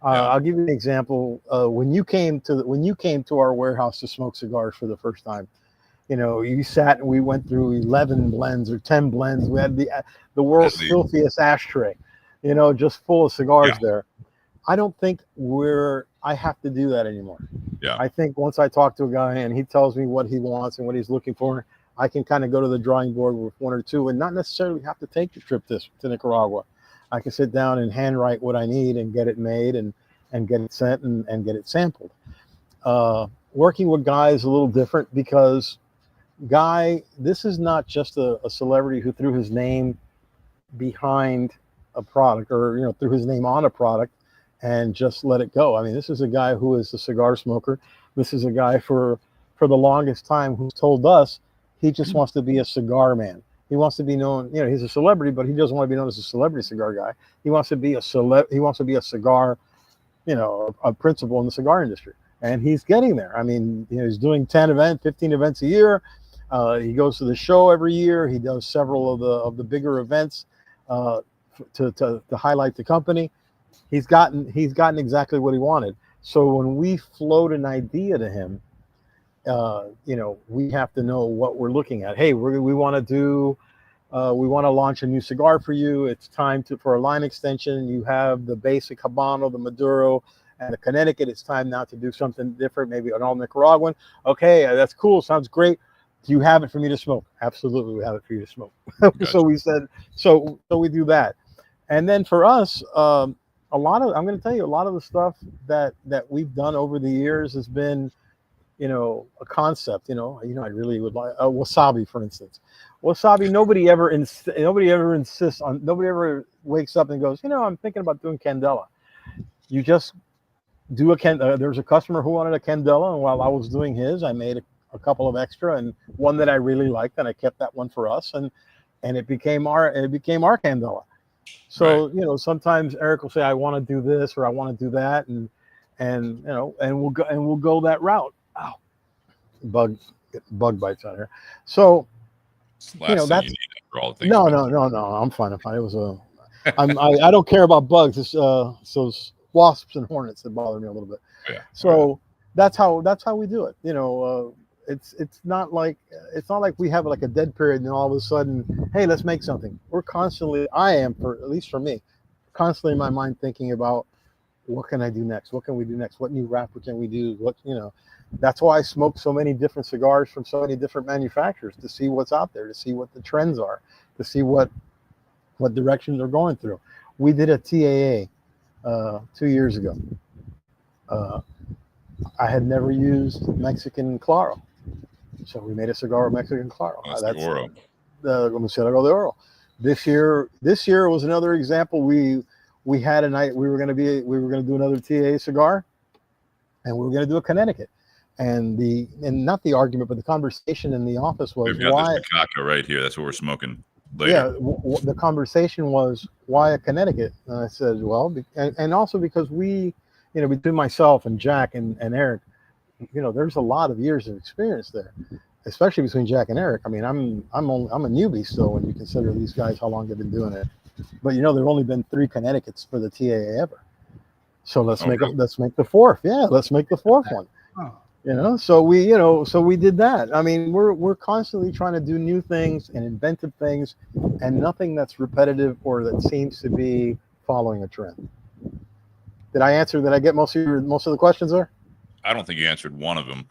I'll give you an example. When you came to our warehouse to smoke cigars for the first time, you sat and we went through 11 blends or 10 blends. We had the world's filthiest ashtray, just full of cigars there. I don't think I have to do that anymore. Yeah. I think once I talk to a guy and he tells me what he wants and what he's looking for, I can kind of go to the drawing board with 1 or 2 and not necessarily have to take the trip to Nicaragua. I can sit down and handwrite what I need and get it made and get it sent and get it sampled. Working with Guy is a little different because Guy, this is not just a celebrity who threw his name behind a product or threw his name on a product and just let it go. I mean, this is a guy who is a cigar smoker. This is a guy for the longest time who's told us he just wants to be a cigar man. He wants to be known, he's a celebrity, but he doesn't want to be known as a celebrity cigar guy. He wants to be he wants to be a cigar, a principal in the cigar industry. And he's getting there. I mean, he's doing 10 events, 15 events a year. He goes to the show every year. He does several of the bigger events to highlight the company. He's gotten exactly what he wanted. So when we float an idea to him, we have to know what we're looking at. Hey, we want to do, we want to launch a new cigar for you. It's time for a line extension. You have the basic Habano, the Maduro, and the Connecticut. It's time now to do something different, maybe an all Nicaraguan. Okay, that's cool. Sounds great. Do you have it for me to smoke? Absolutely, we have it for you to smoke. Gotcha. So we said, so we do that. And then for us, I'm going to tell you, a lot of the stuff that we've done over the years has been, a concept. I really would like wasabi, for instance. Wasabi. Nobody ever insists on. Nobody ever wakes up and goes, I'm thinking about doing candela. You just do there's a customer who wanted a candela, and while I was doing his, I made a couple of extra, and one that I really liked, and I kept that one for us, and it became our candela. So right. Sometimes Eric will say, I want to do this or I want to do that, and we'll go that route. Ow, bug bites out here. So That's that's you need after all the things. no. I'm fine. It was I don't care about bugs. It's those wasps and hornets that bother me a little bit. Yeah. So that's how we do it. It's not like we have like a dead period and all of a sudden, hey, let's make something. We're constantly, at least for me, constantly in my mind thinking about what can I do next? What can we do next? What new wrapper can we do? That's why I smoke so many different cigars from so many different manufacturers, to see what's out there, to see what the trends are, to see what directions they're going through. We did a TAA 2 years ago. I had never used Mexican Claro, so we made a cigar with Mexican Claro. That's the Oro. The Murciélago de Oro. This year was another example. We had a night we were going to do another TAA cigar, and we were going to do a Connecticut. And not the argument, but the conversation in the office was, we've got why this Macaco right here. That's what we're smoking later. Yeah, the conversation was, why a Connecticut? And I said, well, and also because we, between myself and Jack and Eric, there's a lot of years of experience there, especially between Jack and Eric. I mean, I'm a newbie still when you consider these guys how long they've been doing it. But there've only been 3 Connecticut's for the TAA ever. So let's make the fourth. Yeah, let's make the fourth one. So we did that. I mean, we're constantly trying to do new things and inventive things, and nothing that's repetitive or that seems to be following a trend. Did I answer? Did I get most of the questions there? I don't think you answered one of them.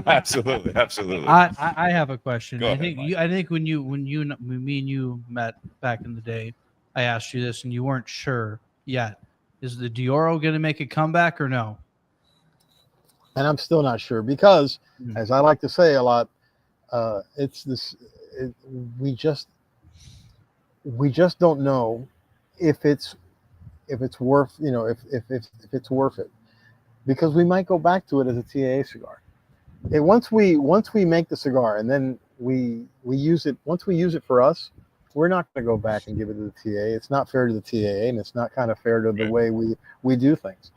Absolutely. I have a question. Go I ahead, think when me and you met back in the day, I asked you this and you weren't sure yet. Is the Dioro going to make a comeback or no? And I'm still not sure, because, as I like to say a lot, we just don't know if it's worth if it's worth it, because we might go back to it as a TAA cigar. Once we make the cigar and then we use it. Once we use it for us, we're not going to go back and give it to the TA. It's not fair to the TA, and it's not kind of fair to the way we do things.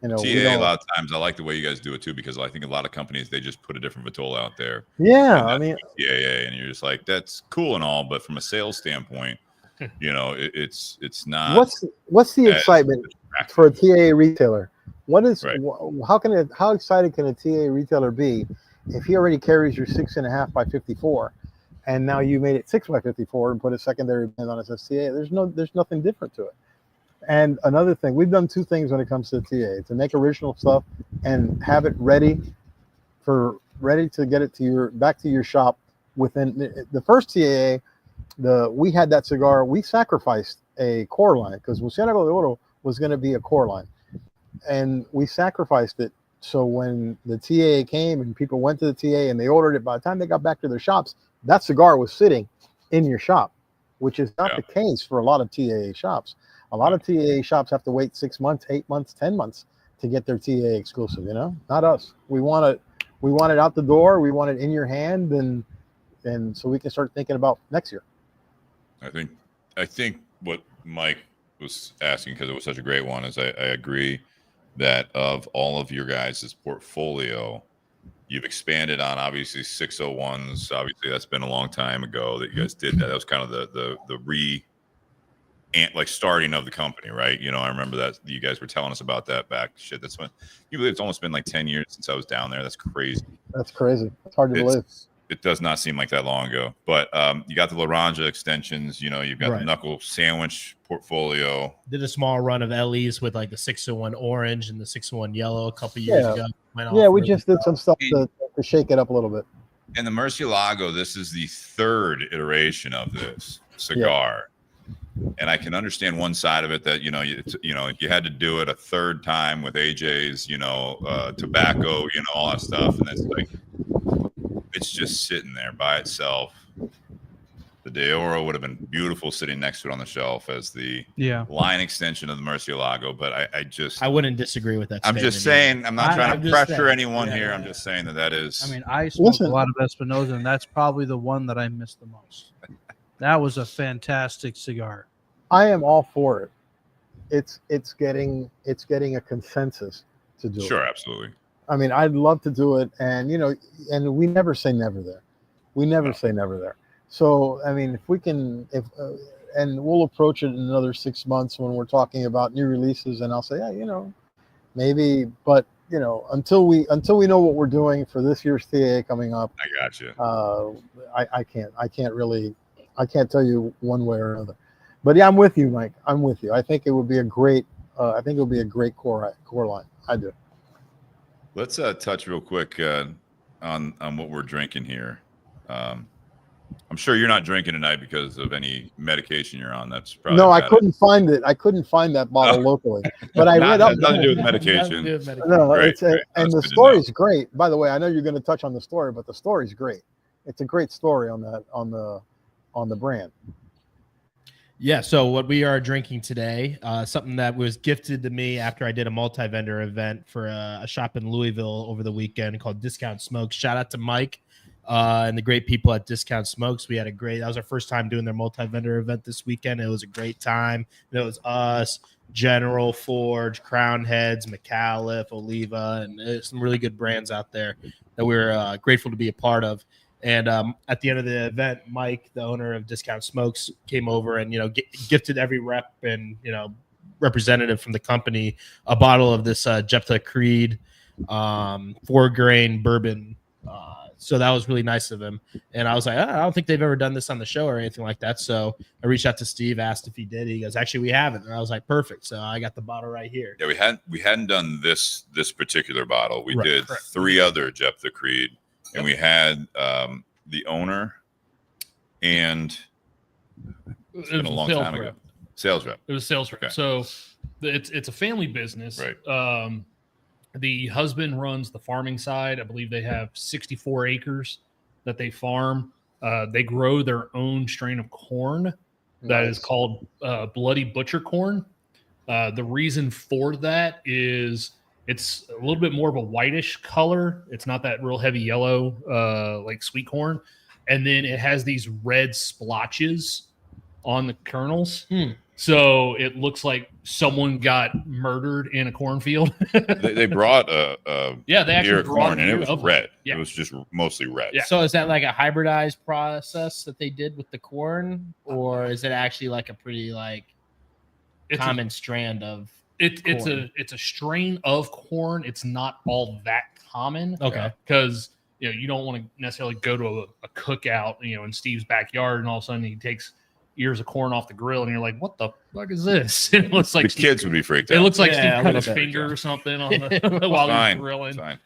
TA, a lot of times, I like the way you guys do it too, because I think a lot of companies, they just put a different Vitola out there. Yeah, I mean, TAA, and you're just like, that's cool and all, but from a sales standpoint, it's not. What's the excitement for a TAA retailer? What is right. How excited can a TA retailer be if he already carries your 6.5 by 54, and now you made it 6 by 54 and put a secondary band on his STA? There's nothing different to it. And another thing, we've done 2 things when it comes to TA: to make original stuff and have it ready to get it back to your shop within the first TAA. We had that cigar. We sacrificed a core line because Murciélago de Oro was going to be a core line, and we sacrificed it. So when the TAA came and people went to the TA and they ordered it, by the time they got back to their shops, that cigar was sitting in your shop, which is not the case for a lot of TAA shops. A lot of TAA shops have to wait 6 months, 8 months, 10 months to get their TA exclusive. Not us. We want it out the door. We want it in your hand, and so we can start thinking about next year. I think what Mike was asking, because it was such a great one, is I agree that of all of your guys' portfolio, you've expanded on obviously 601s. Obviously, that's been a long time ago that you guys did that. That was kind of the like starting of the company, right? You know, I remember that you guys were telling us about that back. Shit, that's when you believe it's almost been like 10 years since I was down there. That's crazy. That's crazy. It's hard to believe. It does not seem like that long ago. But you got the Laranja extensions. You know, you've got the knuckle sandwich portfolio. Did a small run of LEs with like the 601 orange and the 601 yellow a couple years ago. Yeah, we just did some stuff to shake it up a little bit. And the Murcielago, this is the third iteration of this cigar. And I can understand one side of it that, you know, you had to do it a third time with AJ's, you know, tobacco, you know, all that stuff. And it's like, it's just sitting there by itself. The De Oro would have been beautiful sitting next to it on the shelf as the line extension of the Murcielago. But I wouldn't disagree with that. I'm just saying, I'm not trying to pressure anyone here. I'm just saying that is. I mean, I smoke a lot of Espinosa, and that's probably the one that I miss the most. That was a fantastic cigar. I am all for it. It's getting a consensus to do it. Sure, absolutely. I mean, I'd love to do it, and you know, and we never say never there. We never say never there. So, I mean, if we can, and we'll approach it in another 6 months when we're talking about new releases, and I'll say, yeah, you know, maybe, but you know, until we know what we're doing for this year's TAA coming up, I got you. I can't tell you one way or another. But yeah, I'm with you, Mike. I'm with you. I think it would be a great, core line. I do. Let's touch real quick on what we're drinking here. I'm sure you're not drinking tonight because of any medication you're on. That's probably no. I couldn't find it. I couldn't find that bottle locally. But I read up. Nothing to do with medication. No, great. And the story's great. By the way, I know you're going to touch on the story, but the story's great. It's a great story on the brand. Yeah, so what we are drinking today, something that was gifted to me after I did a multi-vendor event for a shop in Louisville over the weekend called Discount Smokes. Shout out to Mike and the great people at Discount Smokes. That was our first time doing their multi-vendor event this weekend. It was a great time. It was us, General, Forge, Crown Heads, McAuliffe, Oliva, and some really good brands out there that we're grateful to be a part of. And at the end of the event, Mike, the owner of Discount Smokes, came over and, you know, gifted every rep and, you know, representative from the company a bottle of this Jeptha Creed 4 grain bourbon. So that was really nice of him. And I was like, I don't think they've ever done this on the show or anything like that. So I reached out to Steve, asked if he did. He goes, actually, we haven't. And I was like, perfect. So I got the bottle right here. Yeah, we hadn't done this particular bottle. We did 3 other Jeptha Creed. And we had the owner and it's been a long time ago. Sales rep. It was sales rep. Okay. So it's a family business. Right. The husband runs the farming side. I believe they have 64 acres that they farm. They grow their own strain of corn that is called Bloody Butcher corn. The reason for that is it's a little bit more of a whitish color. It's not that real heavy yellow like sweet corn. And then it has these red splotches on the kernels. So it looks like someone got murdered in a cornfield. they brought a they actually brought corn and it was red. Yeah. It was just mostly red. Yeah. So is that like a hybridized process that they did with the corn, or is it actually like a pretty common strand of? It's a strain of corn. It's not all that common. Okay. Because you don't want to necessarily go to a cookout, in Steve's backyard, and all of a sudden he takes ears of corn off the grill, and you're like, "What the fuck is this?" It looks like the kids would be freaked out. It looks like Steve cut his finger or something on the while he was grilling.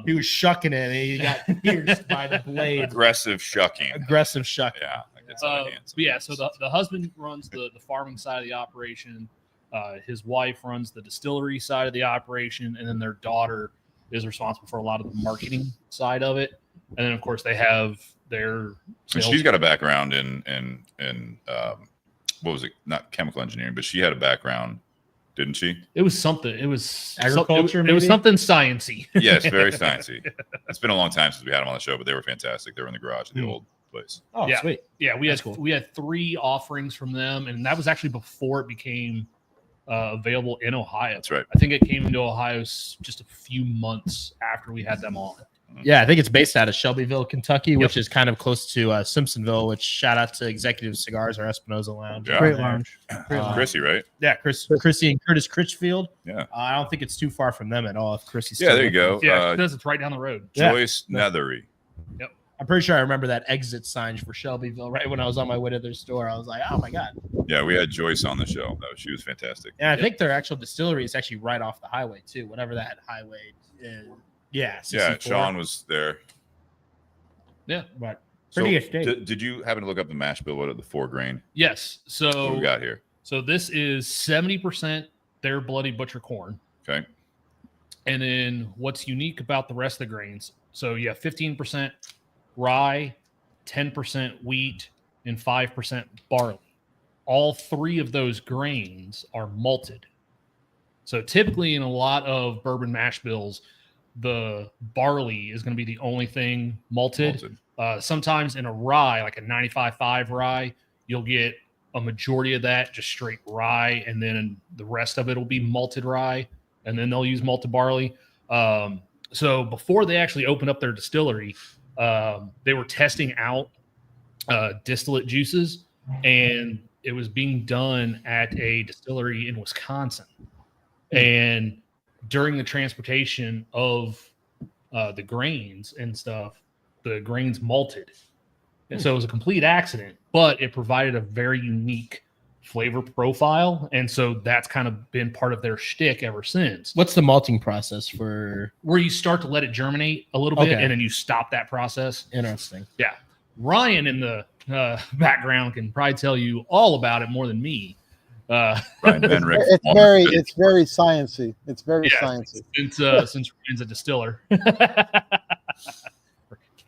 He was shucking it, and he got pierced by the blade. Aggressive shucking. Yeah. So the husband runs the farming side of the operation. His wife runs the distillery side of the operation, and then their daughter is responsible for a lot of the marketing side of it. And then, of course, they have their sales. And she's got a background in what was it? Not chemical engineering, but she had a background, didn't she? It was something. It was agriculture. It was something sciencey. Yes, very sciencey. It's been a long time since we had them on the show, but they were fantastic. They were in the garage at the old place. Oh, yeah. Sweet. Yeah, we had 3 offerings from them, and that was actually before it became available in Ohio. That's right. I think it came into Ohio just a few months after we had them on. Yeah, I think it's based out of Shelbyville, Kentucky, which is kind of close to Simpsonville. Which shout out to Executive Cigars or Espinosa Lounge. Yeah. Great lounge. Chrissy, right? Yeah, Chrissy and Curtis Critchfield. Yeah. I don't think it's too far from them at all. If Chrissy's Yeah, still there you with them. go. Yeah, it's right down the road. Yeah. Joyce Nethery. I'm pretty sure I remember that exit sign for Shelbyville right when I was on my way to their store. I was like, oh my god. Yeah, we had Joyce on the show. She was fantastic. And I think their actual distillery is actually right off the highway too, whatever that highway is. Yeah, 64. Yeah, Sean was there. Yeah. But Pretty estate. Did you happen to look up the mash bill? What are the 4 grain? Yes. What So do we got here? So this is 70% their bloody butcher corn. Okay. And then what's unique about the rest of the grains? So you have 15% rye, 10% wheat, and 5% barley. All 3 of those grains are malted. So typically in a lot of bourbon mash bills, the barley is going to be the only thing malted. Sometimes in a rye, like a 95.5 rye, you'll get a majority of that just straight rye, and then the rest of it will be malted rye, and then they'll use malted barley. So before they actually opened up their distillery, they were testing out distillate juices, and it was being done at a distillery in Wisconsin. And during the transportation of the grains and stuff, the grains malted. And so it was a complete accident, but it provided a very unique flavor profile. And so that's kind of been part of their shtick ever since. what's the malting process for? Where you start to let it germinate a little bit, Okay. and then you stop that process. Interesting. Yeah. Ryan in the background can probably tell you all about it more than me. Ryan Benrick. It's very sciencey. It's very sciencey. Since Ryan's a distiller, or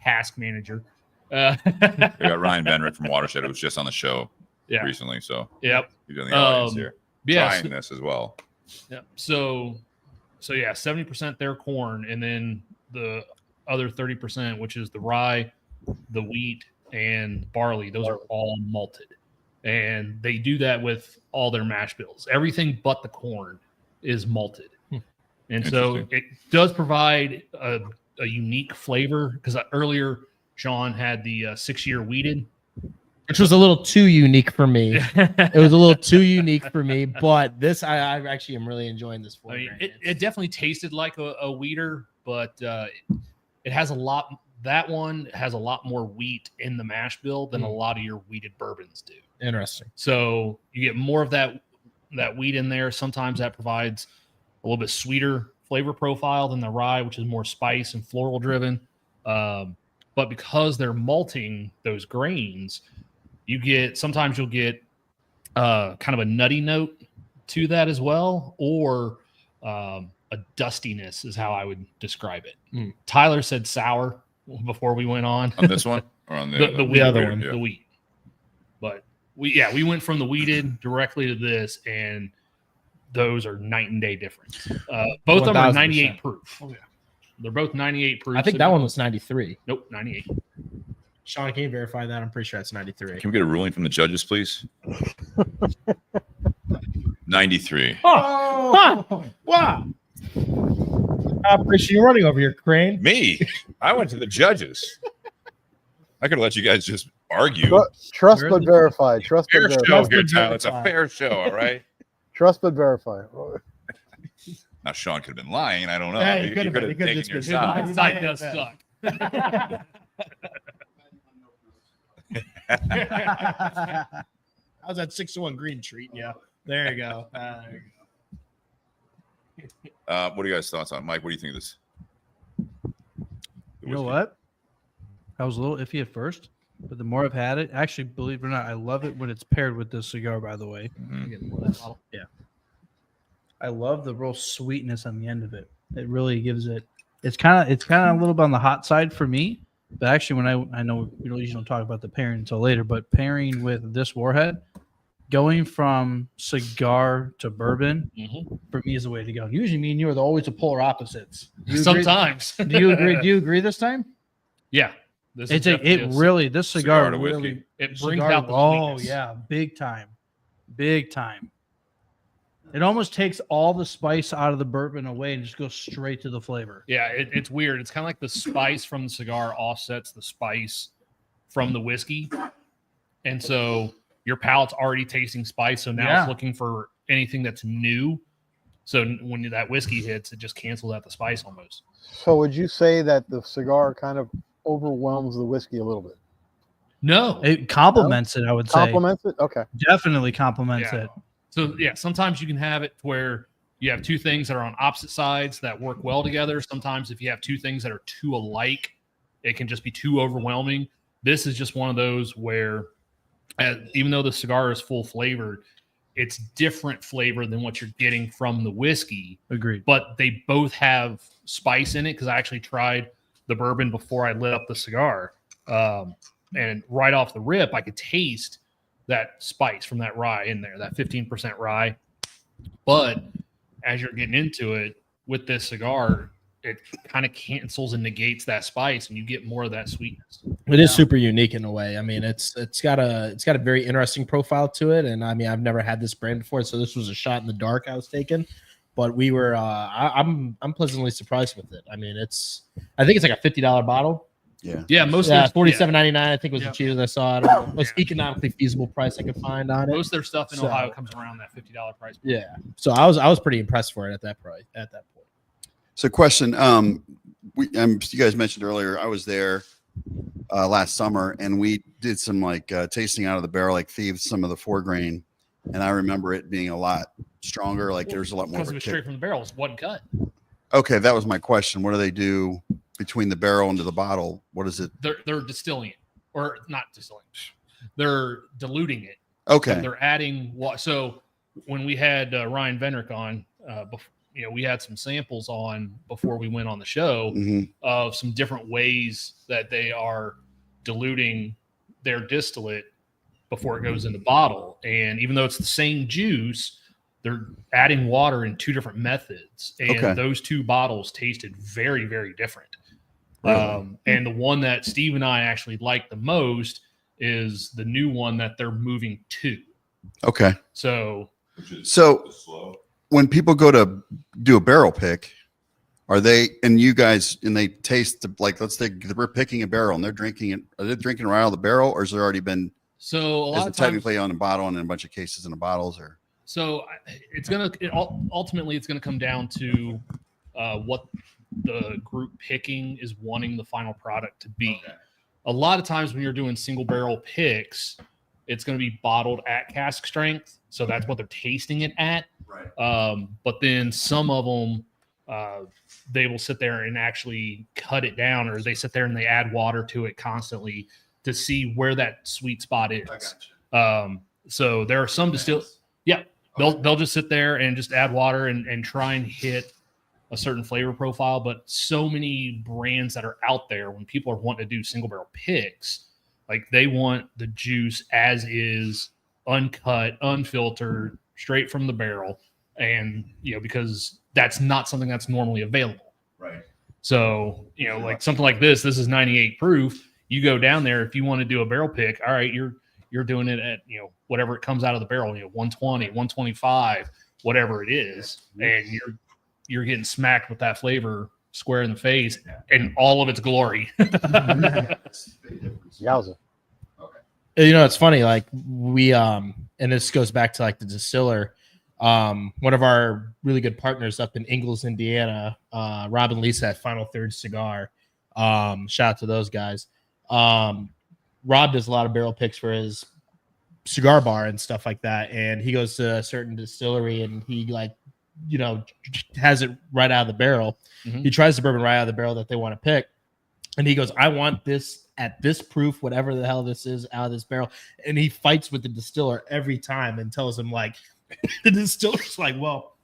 cask manager. We got Ryan Benrick from Watershed, who was just on the show recently. So Yep. he's in the audience here. Yeah. Trying this as well. Yeah. So yeah, 70% their corn, and then the other 30%, which is the rye, the wheat, and barley. Those are all malted. And they do that with all their mash bills. Everything but the corn is malted. And so it does provide a unique flavor, because earlier Sean had the 6-year wheated, Which was a little too unique for me. It was a little too unique for me, but this I actually am really enjoying this. I mean, it definitely tasted like a wheater, but it has a lot. That one has a lot more wheat in the mash bill than a lot of your wheated bourbons do. Interesting. So you get more of that wheat in there. Sometimes that provides a little bit sweeter flavor profile than the rye, which is more spice and floral driven. But because they're malting those grains, you'll get kind of a nutty note to that as well, or a dustiness is how I would describe it. Tyler said sour before we went on this one or on the other one, the wheat. But we went from the wheated directly to this, and those are night and day difference. Both of them are 98 proof. Oh, yeah. They're both 98 proof. I think that one was 93. Nope, 98. Sean, can you verify that? I'm pretty sure it's 93. Can we get a ruling from the judges, please? 93. Oh, wow. I appreciate you running over your crane. Me? I went to the judges. I could have let you guys just argue. Trust but verify. Trust but Fair verify. show here, Tyler. It's a fair show, all right? Trust but verify. Now, Sean could have been lying. I don't know. Yeah, he You could have could been. have He could taken have just your been- side. Hindsight does suck. How's that 6-1 green treating you? There you go. What are you guys' thoughts on it? Mike, what do you think of this? You know what? I was a little iffy at first, but the more I've had it, actually, believe it or not, I love it when it's paired with this cigar, by the way. Mhm. Yeah. I love the real sweetness on the end of it. It really gives it. It's kind of a little bit on the hot side for me, but actually, when I know we usually don't talk about the pairing until later, but pairing with this Warhead, going from cigar to bourbon for me is the way to go. Usually, me and you are always the polar opposites. Do you agree? Sometimes. Do you agree? Do you agree this time? Yeah. This This Cigar cigar to whiskey. really it brings out the oh sweetness. yeah, big time. It almost takes all the spice out of the bourbon away and just goes straight to the flavor. Yeah, it's weird. It's kind of like the spice from the cigar offsets the spice from the whiskey. And so your palate's already tasting spice. So now it's looking for anything that's new. So when that whiskey hits, it just cancels out the spice almost. So would you say that the cigar kind of overwhelms the whiskey a little bit? No. It complements it, I would say. Complements it? Okay. Definitely complements it. So, yeah, sometimes you can have it where you have two things that are on opposite sides that work well together. Sometimes if you have two things that are too alike, it can just be too overwhelming. This is just one of those where even though the cigar is full flavored, it's different flavor than what you're getting from the whiskey. Agreed. But they both have spice in it because I actually tried the bourbon before I lit up the cigar. And right off the rip, I could taste that spice from that rye in there, that 15% rye. But as you're getting into it with this cigar, it kind of cancels and negates that spice, and you get more of that sweetness. It is super unique in a way. I mean, it's got a very interesting profile to it, and I mean, I've never had this brand before, so this was a shot in the dark I was taking. But we were, I'm pleasantly surprised with it. I mean, I think it's like a $50 bottle. Yeah, most of it's $47.99. I think was the cheapest I saw. Most economically feasible price I could find on it. Most of their stuff in Ohio comes around that $50 price point. Yeah, so I was pretty impressed for it at that price at that point. So, question: you guys mentioned earlier, I was there last summer, and we did some tasting out of the barrel, like thieves, some of the 4 grain, and I remember it being a lot stronger. Like there's a lot more. Because it was straight from the barrels, wasn't cut. Okay, that was my question. What do they do between the barrel into the bottle? What is it? They're distilling it, or not distilling. They're diluting it. Okay. They're adding what? So when we had Ryan Vendrick on, we had some samples on before we went on the show of some different ways that they are diluting their distillate before it goes in the bottle. And even though it's the same juice, they're adding water in 2 different methods. And those 2 bottles tasted very, very different. Really? And the one that Steve and I actually like the most is the new one that they're moving to. Okay. So when people go to do a barrel pick, are they taste let's say we're picking a barrel and they're drinking it. Are they drinking right out of the barrel, or has there already been? So a lot of times, technically on a bottle and in a bunch of cases in the bottles, or so ultimately it's gonna come down to what the group picking is wanting the final product to be. Okay. A lot of times when you're doing single barrel picks, it's going to be bottled at cask strength, so that's what they're tasting it at. Right. But then some of them, they will sit there and actually cut it down, or they sit there and they add water to it constantly to see where that sweet spot is. I gotcha. So there are some distillers. Yeah, they'll just sit there and just add water and try and hit a certain flavor profile. But so many brands that are out there, when people are wanting to do single barrel picks, like they want the juice as is, uncut, unfiltered, straight from the barrel. And, because that's not something that's normally available. Right. So, like something like this is 98 proof. You go down there, if you want to do a barrel pick, all right, you're doing it at, whatever it comes out of the barrel, 120, 125, whatever it is. And you're getting smacked with that flavor square in the face and all of its glory. Yowza. Okay. It's funny. Like we, and this goes back to like the distiller. One of our really good partners up in Ingalls, Indiana, Rob and Lisa at Final Third Cigar. Shout out to those guys. Rob does a lot of barrel picks for his cigar bar and stuff like that. And he goes to a certain distillery and he has it right out of the barrel. Mm-hmm. He tries the bourbon right out of the barrel that they want to pick. And he goes, I want this at this proof, whatever the hell this is, out of this barrel. And he fights with the distiller every time and tells him the distiller's like, well,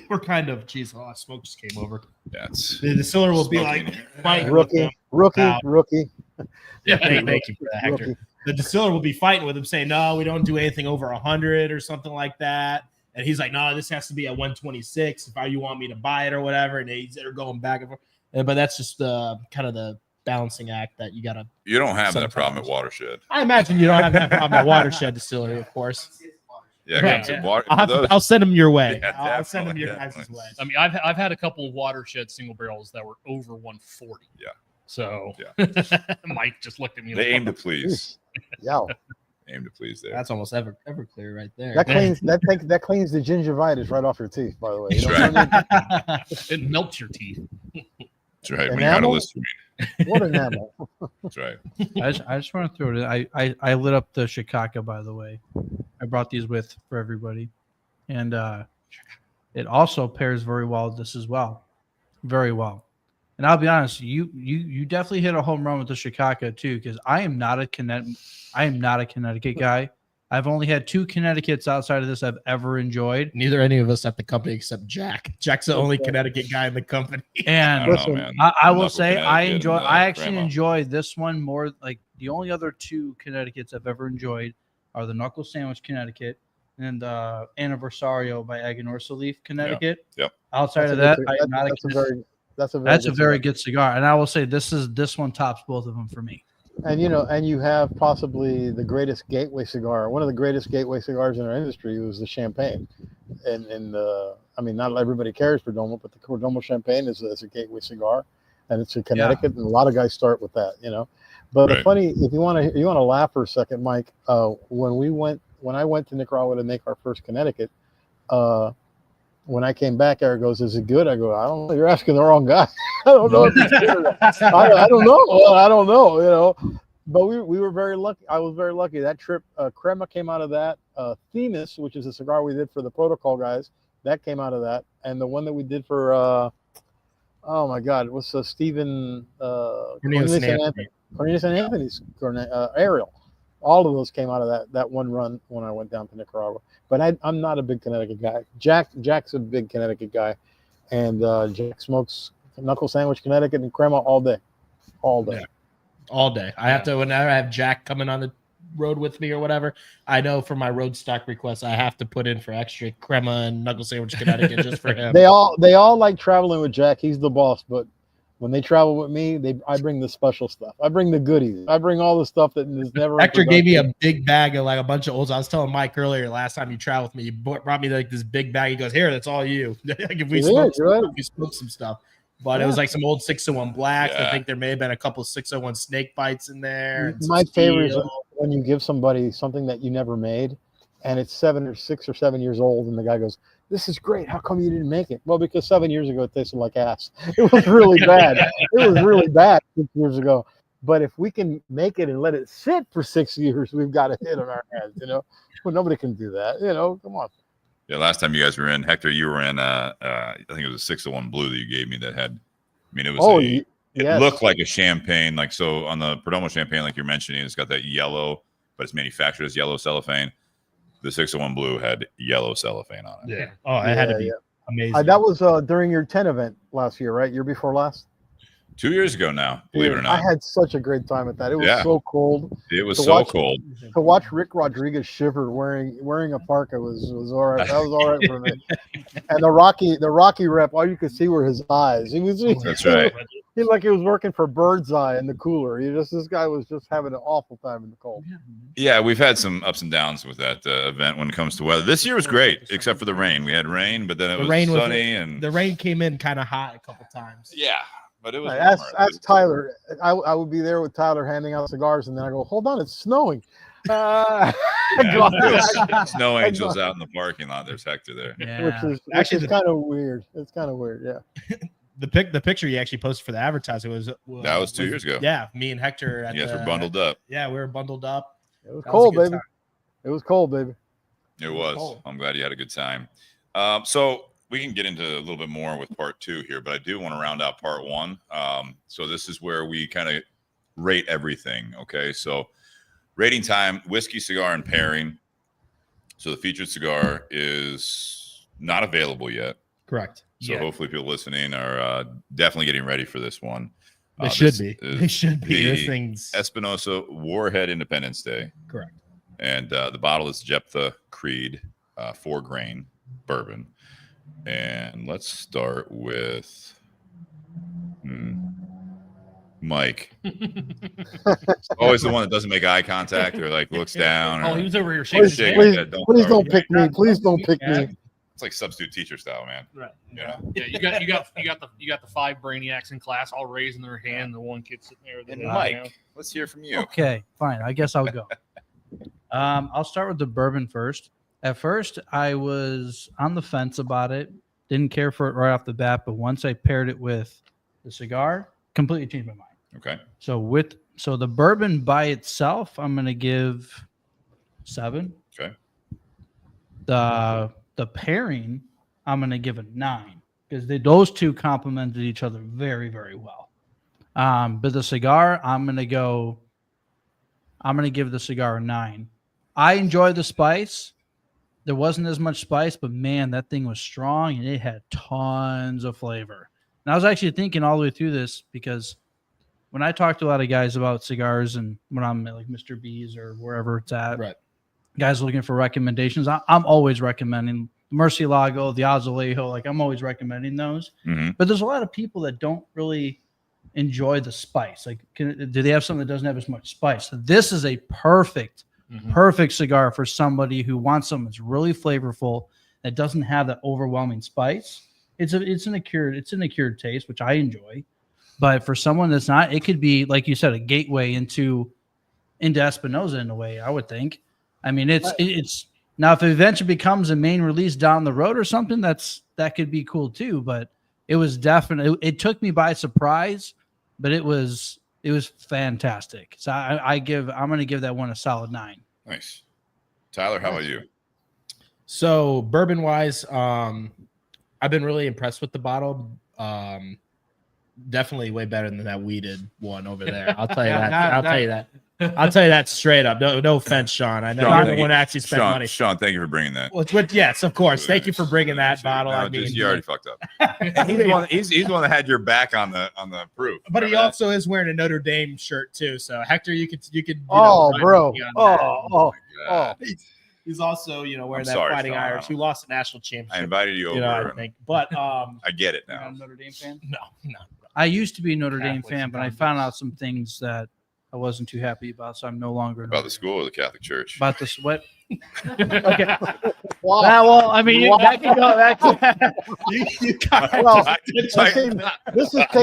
we're kind of, smoke just came over. The distiller will be like, fighting rookie. Yeah, thank you for that, Hector. The distiller will be fighting with him, saying, no, we don't do anything over 100 or something like that. And he's like, no, this has to be at 126 if you want me to buy it or whatever. And they're going back and forth. But that's just kind of the balancing act that you got to. You don't have that problem at Watershed. I imagine you don't have that problem at Watershed Distillery, of course. Yeah, Right, get some yeah. water. I'll send them your way. Yeah, I'll send them definitely, your guys' definitely. way. I mean, I've had a couple of watershed single barrels that were over 140. Yeah. So Mike just looked at me. They like, aim to please. Yeah, Aim to please there. That's almost Everclear right there. that cleans the gingivitis right off your teeth. By the way, you That's don't right. need it melts your teeth. That's right. When you're on a Enamel? list, what enamel. that's right. I just want to throw it in. I lit up the Shikaka, by the way. I brought these with for everybody. And it also pairs very well with this as well. Very well. And I'll be honest, you definitely hit a home run with the Shikaka too, because I am not a Connecticut guy. I've only had 2 Connecticut's outside of this I've ever enjoyed. Neither any of us at the company except Jack. Jack's the only Connecticut guy in the company. I And don't know, man. I will Knuckle say Connecticut and, I actually Grandma. enjoy this one more. Like the only other 2 Connecticut's I've ever enjoyed are the Knuckle Sandwich Connecticut and Anniversario by Aganorsa Leaf Connecticut. Yep. Outside of that, I'm not That's a very good cigar. And I will say this one tops both of them for me. And you have possibly the greatest gateway cigar. One of the greatest gateway cigars in our industry was the Champagne. And I mean, not everybody cares Perdomo, but the Perdomo Champagne is a gateway cigar, and it's in Connecticut, and a lot of guys start with that, But Right. the funny, if you want to laugh for a second, Mike, when I went to Nicaragua to make our first Connecticut, when I came back, Eric goes, "Is it good?" I go, "I don't know. You're asking the wrong guy. I don't know. If it's good or not. I don't know. Well, I don't know. But we were very lucky. I was very lucky. That trip, Crema came out of that. Themis, which is a cigar we did for the protocol guys, that came out of that. And the one that we did for, oh my God, what's Stephen Cornelius and Anthony's Ariel. All of those came out of that one run when I went down to Nicaragua. But I'm not a big Connecticut guy. Jack's a big Connecticut guy, and Jack smokes Knuckle Sandwich Connecticut and Crema all day. Yeah. All day. I have to, whenever I have Jack coming on the road with me or whatever, I know for my road stock requests, I have to put in for extra Crema and Knuckle Sandwich Connecticut just for him. They all like traveling with Jack. He's the boss, but when they travel with me, I bring the special stuff. I bring the goodies. I bring all the stuff that is never. Hector gave me a big bag of like a bunch of olds. I was telling Mike earlier, last time you traveled with me, you brought me like this big bag. He goes, "Here, that's all you." Like if we smoked some stuff. But it was like some old 601 blacks. Yeah. I think there may have been a couple of 601 snake bites in there. And My some favorite is steel. when you give somebody something that you never made, and it's 6 or 7 years old, and the guy goes, "This is great. How come you didn't make it?" Well, because 7 years ago it tasted like ass. It was really bad. It was really bad 6 years ago. But if we can make it and let it sit for 6 years, we've got a hit on our hands. Well, nobody can do that. Come on. Yeah, last time you guys were in, Hector, you were in, I think it was a 601 blue that you gave me that had, I mean, it was it looked like a champagne. Like, so on the Perdomo Champagne, like you're mentioning, it's got that yellow, but it's manufactured as yellow cellophane. The 601 blue had yellow cellophane on it. Yeah. Oh, it had to be amazing. That was during your 10 event last year, right? Year before last? 2 years ago now, believe it or not. I had such a great time at that. It was so cold. It was so cold. To watch Rick Rodriguez shiver wearing a parka was all right. That was all right for me. And the Rocky rep, all you could see were his eyes. That's right. He like he was working for Birdseye in the cooler. This guy was just having an awful time in the cold. Yeah, we've had some ups and downs with that event when it comes to weather. This year was great, except for the rain. We had rain, but then it was sunny, and the rain came in kind of hot a couple times. Yeah. But it was Ask Tyler. I would be there with Tyler handing out cigars, and then I go, "Hold on, it's snowing." Snow angels out in the parking lot. There's Hector there. Yeah. Which is kind of weird. It's kind of weird, yeah. The picture you actually posted for the advertising was that was 2 years ago. Yeah, me and Hector. You guys were bundled up. Yeah, we were bundled up. It was cold, baby. It was cold, baby. It was. I'm glad you had a good time. So we can get into a little bit more with part 2 here, but I do want to round out part 1. So this is where we kind of rate everything. Okay, so rating time, whiskey, cigar, and pairing. So the featured cigar is not available yet. Correct. So hopefully people listening are definitely getting ready for this one. They should be. They should be. This thing's Espinosa Warhead Independence Day. Correct. And the bottle is Jeptha Creed 4 Grain Bourbon. And let's start with Mike. Always the one that doesn't make eye contact or like looks down. Or, Oh, he was over here shaking Please, his hand. please, Yeah, please don't pick me. Please don't pick Yeah. me. It's like substitute teacher style, man. Right. Yeah. Yeah, you got the 5 brainiacs in class all raising their hand. The one kid sitting there. And you Mike, know. let's hear from you. Okay, fine. I guess I'll go. I'll start with the bourbon first. At first, I was on the fence about it. Didn't care for it right off the bat, but once I paired it with the cigar, completely changed my mind. Okay. So the bourbon by itself, I'm gonna give 7. Okay. The pairing, I'm gonna give a 9 because those two complemented each other very, very well. But the cigar, I'm gonna give the cigar a 9. I enjoy the spice. There wasn't as much spice, but man, that thing was strong and it had tons of flavor. And I was actually thinking all the way through this because when I talk to a lot of guys about cigars and when I'm at like Mr. B's or wherever it's at, Right. guys looking for recommendations, I'm always recommending Murcielago, the Azulejo. Like I'm always recommending those. Mm-hmm. But there's a lot of people that don't really enjoy the spice. Like, do they have something that doesn't have as much spice? So this is a perfect cigar for somebody who wants something that's really flavorful that doesn't have that overwhelming spice. It's an accrued taste, which I enjoy. But for someone that's not, it could be, like you said, a gateway into Espinosa in a way, I would think. I mean, it's now if it eventually becomes a main release down the road or something, that could be cool too. But it was definitely, it took me by surprise, but it was fantastic. So I'm going to give that one a solid 9. Nice. Tyler, how about you? So bourbon wise, I've been really impressed with the bottle. Definitely way better than that weeded one over there. I'll tell you that. I'll tell you that straight up. No offense, Sean. I know Sean, you're the one that actually spent money. Sean, thank you for bringing that. Well, yes, of course. Thank you for bringing that bottle. No, I mean, you already fucked up. He's the one that had your back on the proof. but he Remember also is wearing a Notre Dame shirt too. So Hector, you could. Oh, ride bro. with me on that. Oh. God. He's also, wearing I'm that sorry, Fighting Sean. Irish who lost the national championship. I invited you over. I think. But I get it You're now. not a Notre Dame fan? no. I used to be a Notre Dame Catholics fan, and but I found out some things that I wasn't too happy about, so I'm no longer About the school or the Catholic Church? About the sweat. Okay. Wow. Well, I mean, Wow. that could go. That could, you got Well, I- this is taking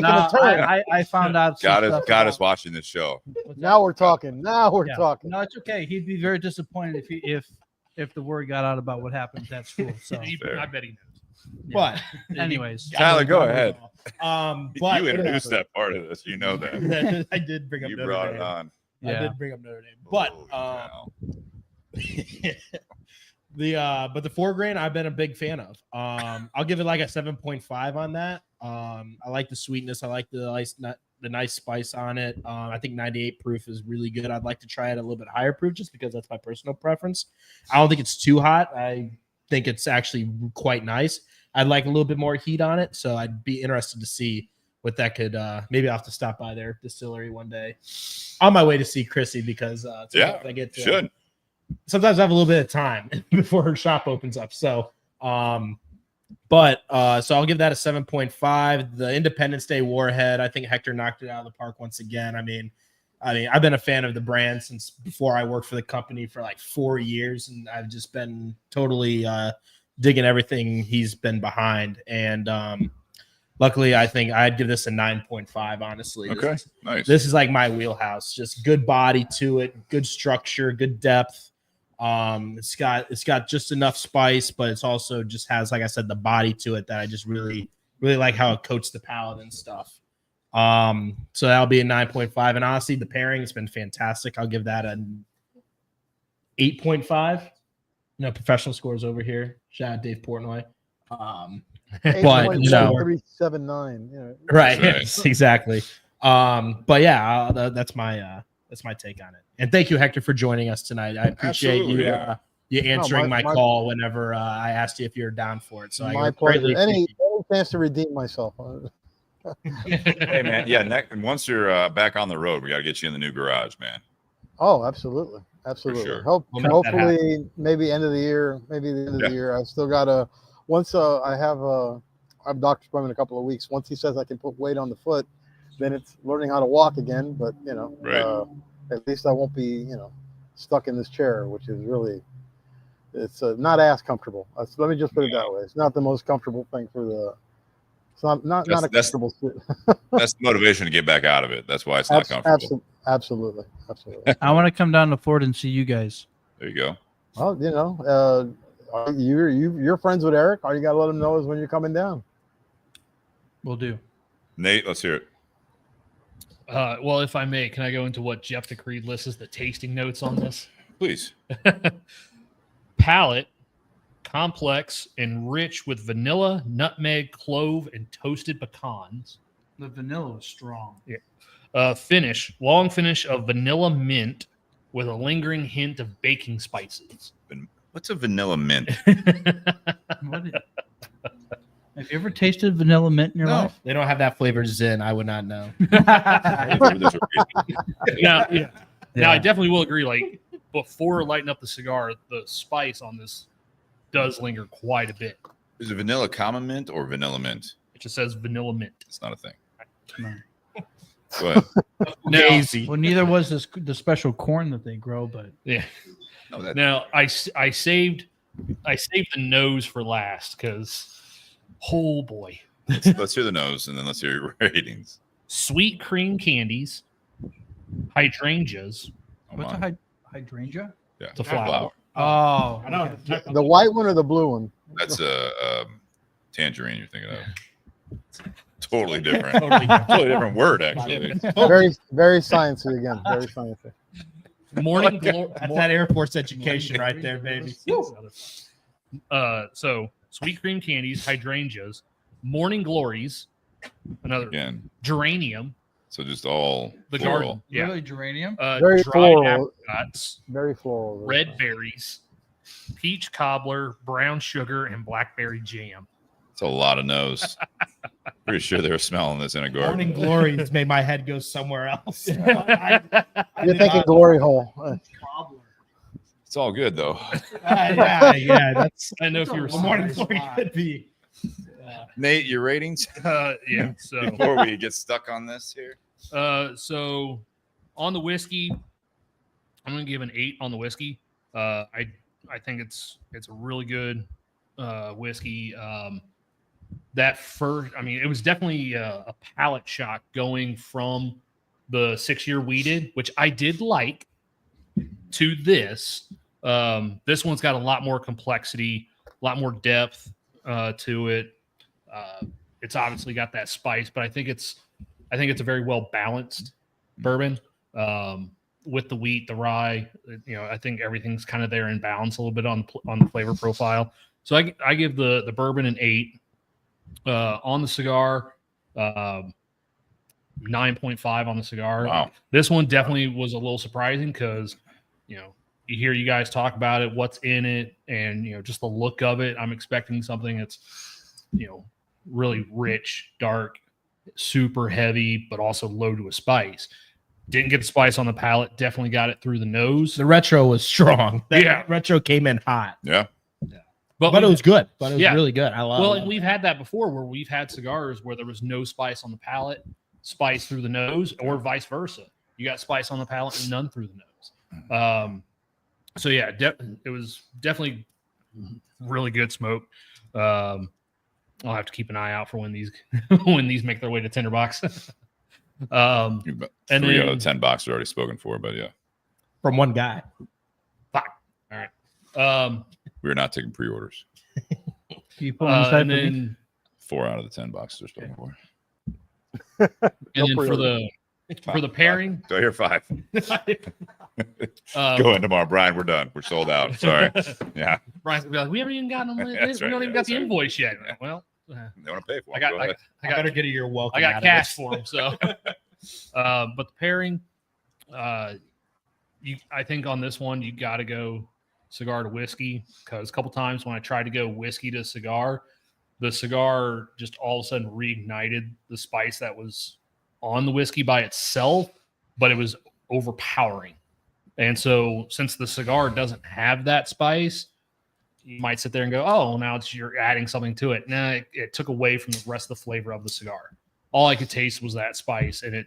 no, a turn. I found out. some got stuff us about- watching this show. Now we're talking. Yeah. Talking. No, it's okay. He'd be very disappointed if the word got out about what happened at that school. So, Fair. I bet he knows. But anyways, Tyler, go ahead. But You introduced that part of this. You know that. I did bring up You Notre brought Dame. it on. I Yeah. did bring up Notre Dame. But Holy cow. the 4 grain I've been a big fan of. I'll give it like a 7.5 on that. I like the sweetness. I like the nice spice on it. I think 98 proof is really good. I'd like to try it a little bit higher proof just because that's my personal preference. I don't think it's too hot. I think it's actually quite nice. I'd like a little bit more heat on it, so I'd be interested to see what that could. Maybe I'll have to stop by their distillery one day on my way to see Chrissy because Yeah, I get to, should. sometimes I have a little bit of time before her shop opens up. So, so I'll give that a 7.5. The Independence Day Warhead, I think Hector knocked it out of the park once again. I mean, I've been a fan of the brand since before I worked for the company for like 4 years, and I've just been totally digging everything he's been behind. And luckily, I think I'd give this a 9.5. Honestly, Okay, nice. this is like my wheelhouse. Just good body to it, good structure, good depth. It's got just enough spice, but it's also just has, like I said, the body to it that I just really like how it coats the palate and stuff. So that'll be a 9.5. And honestly, the pairing has been fantastic. I'll give that an 8.5. Professional scores over here. Shout out Dave Portnoy. But 379. right, Right. yes, exactly. But yeah, that's my take on it. And thank you, Hector, for joining us tonight. I appreciate Absolutely, you yeah. you answering my call whenever I asked you if you're down for it. So My I pleasure. greatly Any appreciate chance to redeem myself? Hey, man. Yeah, once you're back on the road, we got to get you in the new garage, man. Oh, absolutely. Absolutely. sure. We'll make that Hopefully, maybe end of the year, maybe the end of Yeah. the year. I've still got I have a doctor's appointment in a couple of weeks. Once he says I can put weight on the foot, minutes learning how to walk again. But Right. at least I won't be stuck in this chair, which is really it's not as comfortable. Let me just put it that way. It's not the most comfortable thing for the. It's not a comfortable suit. That's the motivation to get back out of it. That's why it's not comfortable. Absolutely. I want to come down to Ford and see you guys. There you go. Well, you're friends with Eric. All you gotta let him know is when you're coming down. We'll do. Nate, let's hear it. Well, if I may, can I go into what Jeptha Creed lists as the tasting notes on this? Please. Palate, complex and rich with vanilla, nutmeg, clove, and toasted pecans. The vanilla is strong. Finish, long finish of vanilla mint with a lingering hint of baking spices. What's a vanilla mint? Have you ever tasted vanilla mint in your life? They don't have that flavor Zen. I would not know. Now, I definitely will agree. Like, before lighting up the cigar, the spice on this does linger quite a bit. Is it vanilla common mint or vanilla mint? It just says vanilla mint. It's not a thing. No. Go ahead. Daisy. Well, neither was the special corn that they grow, but Yeah. No, that, Now, I saved the nose for last because, oh boy, let's hear the nose and then let's hear your ratings. sweet cream candies, hydrangeas. Oh, what's my. a hydrangea? Yeah. It's a flower. Oh, I know. The white one or the blue one? That's a tangerine you're thinking of. Totally different. Totally different word, actually. Very, very sciencey again. Very sciencey. Morning glory. That's that Air Force education right there, baby. So sweet cream candies, hydrangeas, morning glories, another Again. geranium, So just all the floral. garden, yeah, really geranium? Very dried floral. apricots, Very floral. red berries, peach cobbler, brown sugar, and blackberry jam. It's a lot of nose. Pretty sure they were smelling this in a garden. Morning glories made my head go somewhere else. You're thinking glory hole. It's all good though. Yeah. That's I know if you were morning glory could be. Nate, your ratings yeah. So before we get stuck on this here. so on the whiskey, I'm gonna give an 8 on the whiskey. I think it's a really good whiskey. That first, I mean, it was definitely a palate shock going from the 6-year weeded, which I did like, to this. This one's got a lot more complexity, a lot more depth to it. It's obviously got that spice, but I think it's a very well balanced bourbon with the wheat, the rye. I think everything's kind of there in balance a little bit on the flavor profile. So I give the bourbon an 8. On the cigar, 9.5 on the cigar. Wow. This one definitely was a little surprising because, you hear you guys talk about it, what's in it, and, just the look of it. I'm expecting something that's, really rich, dark, super heavy, but also loaded with spice. Didn't get the spice on the palate. Definitely got it through the nose. The retro was strong. Yeah. Retro came in hot. Yeah. But it was good. But it was Yeah. really good. I love Well, it. and we've had that before where we've had cigars where there was no spice on the palate, spice through the nose, or vice versa. You got spice on the palate and none through the nose. So yeah, it was definitely really good smoke. I'll have to keep an eye out for when these make their way to Tinder Box. And 3 then- out of 10 boxes are already spoken for, but yeah, From one guy. Fuck. All right. we're not taking pre-orders. Can you put on the side And for me? then 4 out of the 10 boxes are spoken for. and then for the pairing, Do I hear 5? Go in tomorrow, Brian. We're done. We're sold out. Sorry. Yeah, Brian's gonna be like, we haven't even gotten them. That's We right, don't even yeah, got the that's right. invoice yet. Well, they want to pay for I it. got Go ahead. I better get a year welcome. I got out of cash this. for them. So, but the pairing, I think on this one you got to go cigar to whiskey, because a couple times when I tried to go whiskey to cigar, the cigar just all of a sudden reignited the spice that was on the whiskey by itself, but it was overpowering. And so since the cigar doesn't have that spice, you might sit there and go, oh, now you're adding something to it. Nah, it took away from the rest of the flavor of the cigar. all I could taste was that spice, and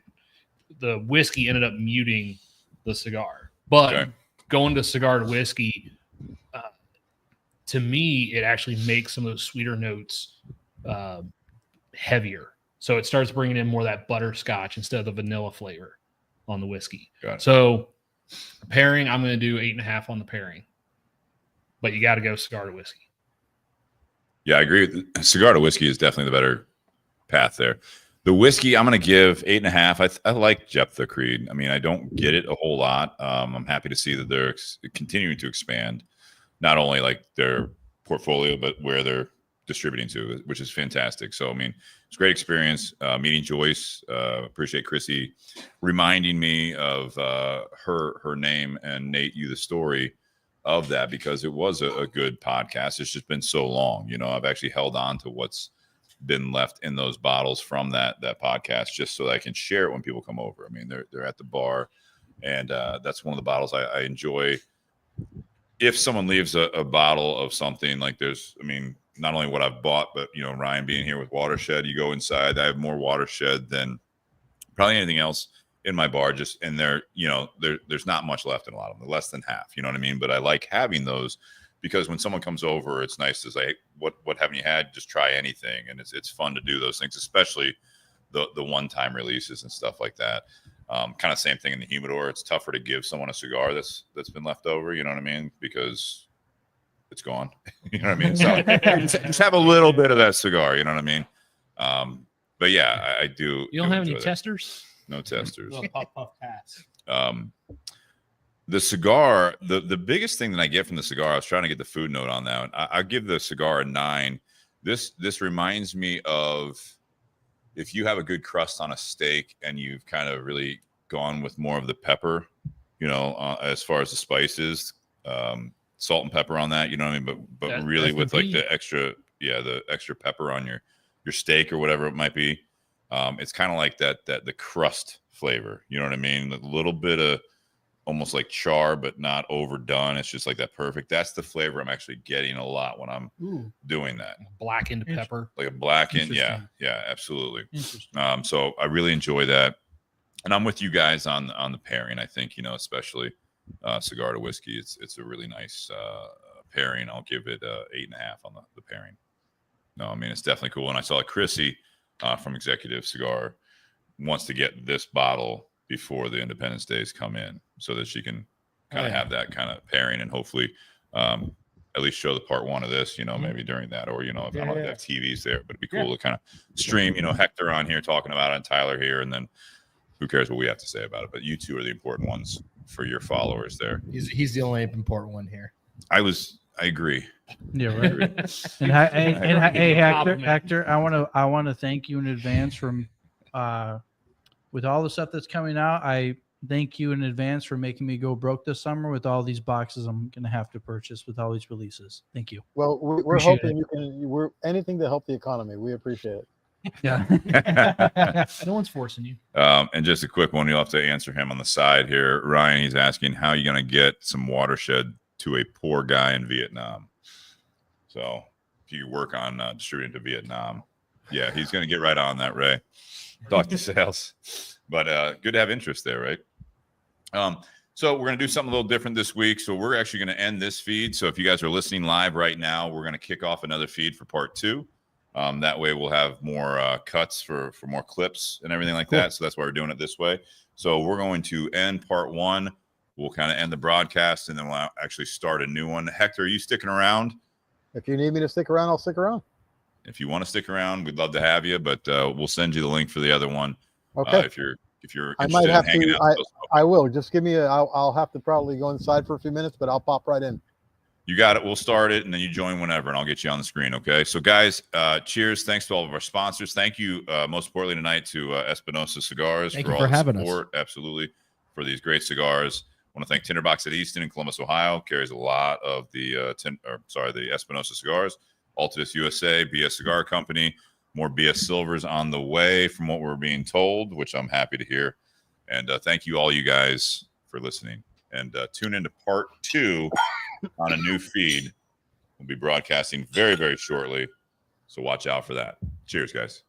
the whiskey ended up muting the cigar. But Okay. going to cigar to whiskey, to me, it actually makes some of those sweeter notes heavier. So it starts bringing in more of that butterscotch instead of the vanilla flavor on the whiskey. Got it. So pairing, I'm going to do 8.5 on the pairing, but you got to go cigar to whiskey. Yeah, I agree. Cigar to whiskey is definitely the better path there. The whiskey, I'm going to give 8.5. I like Jeptha Creed. I mean, I don't get it a whole lot. I'm happy to see that they're continuing to expand, not only like their portfolio, but where they're distributing to, which is fantastic. So, I mean, it's a great experience meeting Joyce. Appreciate Chrissy reminding me of her name and Nate, you the story of that, because it was a good podcast. It's just been so long. You know, I've actually held on to what's been left in those bottles from that podcast, just so that I can share it when people come over. I mean, they're at the bar, and that's one of the bottles I enjoy. If someone leaves a bottle of something, like there's, I mean, not only what I've bought, but, you know, Ryan being here with Watershed, you go inside, I have more Watershed than probably anything else in my bar, just in there, you know, there's not much left in a lot of them, less than half, you know what I mean? But I like having those, because when someone comes over, it's nice to say, what haven't you had? Just try anything. And it's fun to do those things, especially the one-time releases and stuff like that. Kind of same thing in the humidor. It's tougher to give someone a cigar that's been left over, you know what I mean? Because it's gone. You know what I mean? So just have a little bit of that cigar, you know what I mean? But yeah, I do. You don't have any enjoy that. testers? No testers. Little puff puff pass. The cigar, the biggest thing that I get from the cigar, I was trying to get the food note on that. I give the cigar a 9. This reminds me of if you have a good crust on a steak and you've kind of really gone with more of the pepper, you know, as far as the spices, salt and pepper on that, you know what I mean? But really with like the extra pepper on your steak or whatever it might be. It's kind of like that the crust flavor, you know what I mean? A little bit of almost like char, but not overdone. It's just like that perfect. That's the flavor I'm actually getting a lot when I'm doing that. Blackened pepper. Like a blackened, yeah, absolutely. So I really enjoy that. And I'm with you guys on the pairing. I think, you know, especially cigar to whiskey, it's a really nice pairing. I'll give it 8.5 on the pairing. No, I mean, it's definitely cool. And I saw Chrissy from Executive Cigar wants to get this bottle before the Independence Days come in, so that she can kind of have that kind of pairing, and hopefully at least show the part 1 of this, you know, maybe during that, or, you know, if I don't have TVs there, but it'd be cool to kind of stream, you know, Hector on here talking about it and Tyler here, and then who cares what we have to say about it, but you two are the important ones for your followers there. He's the only important one here. I agree. Yeah, right. and hey, Hector, I want to thank you in advance from with all the stuff that's coming out. I thank you in advance for making me go broke this summer with all these boxes I'm going to have to purchase with all these releases. Thank you. Well, we're Appreciate hoping we're anything to help the economy. We appreciate it. Yeah. No one's forcing you. And just a quick one, you'll have to answer him on the side here. Ryan, he's asking, how are you going to get some Watershed to a poor guy in Vietnam? So if you work on distributing to Vietnam, yeah, he's going to get right on that, Ray. Talk to sales. But good to have interest there, right? So we're going to do something a little different this week. So we're actually going to end this feed. So if you guys are listening live right now, we're going to kick off another feed for part 2. That way we'll have more cuts for more clips and everything like that. So that's why we're doing it this way. So we're going to end part 1. We'll kind of end the broadcast, and then we'll actually start a new one. Hector, are you sticking around? If you need me to stick around, I'll stick around. If you want to stick around, we'd love to have you, but we'll send you the link for the other one. Okay. If you're I might have hanging to. out, I will. Just give me I'll have to probably go inside for a few minutes, but I'll pop right in. You got it. We'll start it, and then you join whenever, and I'll get you on the screen. Okay. So, guys, cheers. Thanks to all of our sponsors. Thank you, most importantly tonight, to Espinosa Cigars Thank for you all for the having support. Absolutely, for these great cigars. I want to thank Tinder Box at Easton in Columbus, Ohio. Carries a lot of the Espinosa Cigars. Altadis USA, BS Cigar Company. More BS Silvers on the way, from what we're being told, which I'm happy to hear. And thank you all, you guys, for listening. And tune into part 2 on a new feed. We'll be broadcasting very, very shortly. So watch out for that. Cheers, guys.